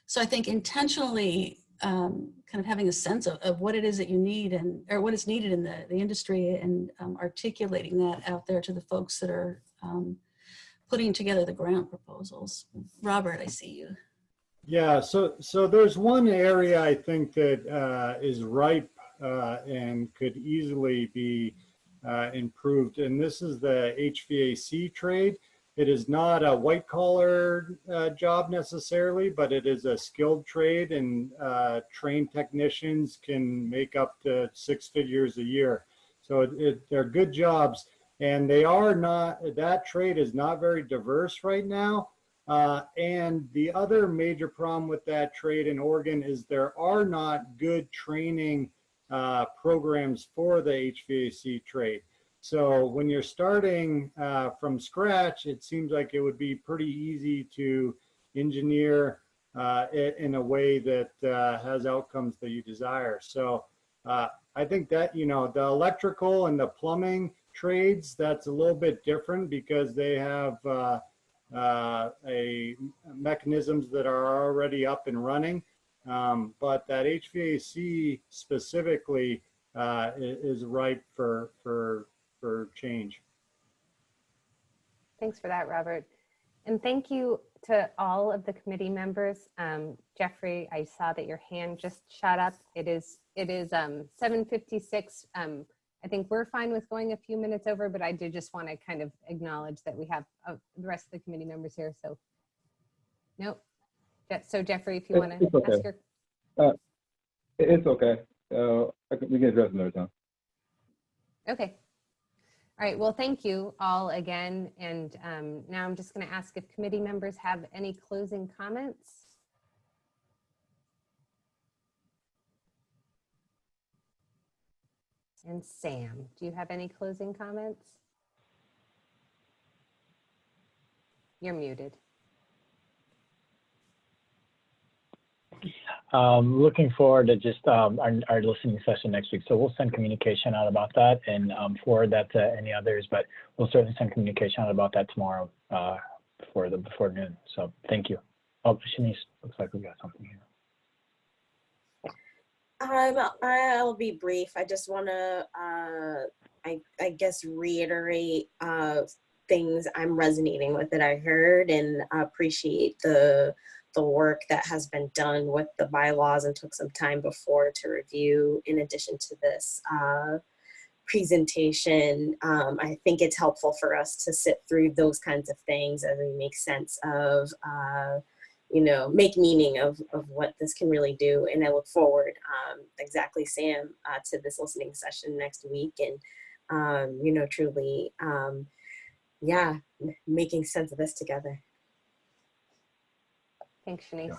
so I think intentionally kind of having a sense of what it is that you need or what is needed in the industry, and articulating that out there to the folks that are putting together the grant proposals. Robert, I see you. Yeah, so there's one area I think that is ripe and could easily be improved, and this is the HVAC trade. It is not a white collar job necessarily, but it is a skilled trade, and trained technicians can make up to 6 figures a year. So they're good jobs, and they are not, that trade is not very diverse right now. And the other major problem with that trade in Oregon is there are not good training programs for the HVAC trade. So when you're starting from scratch, it seems like it would be pretty easy to engineer it in a way that has outcomes that you desire. So I think that, you know, the electrical and the plumbing trades, that's a little bit different because they have mechanisms that are already up and running. But that HVAC specifically is ripe for change. Thanks for that, Robert. And thank you to all of the committee members. Jeffrey, I saw that your hand just shot up. It is 7:56. I think we're fine with going a few minutes over, but I did just want to kind of acknowledge that we have the rest of the committee members here. So, nope. So Jeffrey, if you want to ask your... It's okay. We can address another time. Okay. All right. Well, thank you all again. And now I'm just going to ask if committee members have any closing comments. And Sam, do you have any closing comments? You're muted. Looking forward to just our listening session next week. So we'll send communication out about that and forward that to any others, but we'll certainly send communication out about that tomorrow before noon. So thank you. Oh, Shanice, looks like we got something here. I'll be brief. I just want to, I guess, reiterate things I'm resonating with that I heard, and appreciate the work that has been done with the bylaws and took some time before to review in addition to this presentation. I think it's helpful for us to sit through those kinds of things as we make sense of you know, make meaning of what this can really do. And I look forward, exactly, Sam, to this listening session next week. And, you know, truly, yeah, making sense of this together. Thanks, Shanice. Yeah.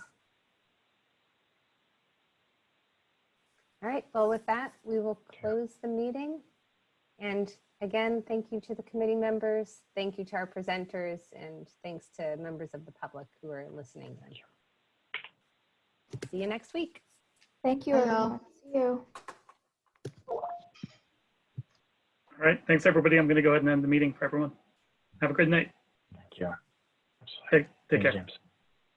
All right. Well, with that, we will close the meeting. And again, thank you to the committee members. Thank you to our presenters, and thanks to members of the public who are listening. See you next week. Thank you, everyone. See you. All right. Thanks, everybody. I'm going to go ahead and end the meeting for everyone. Have a good night. Thank you. Take care. James.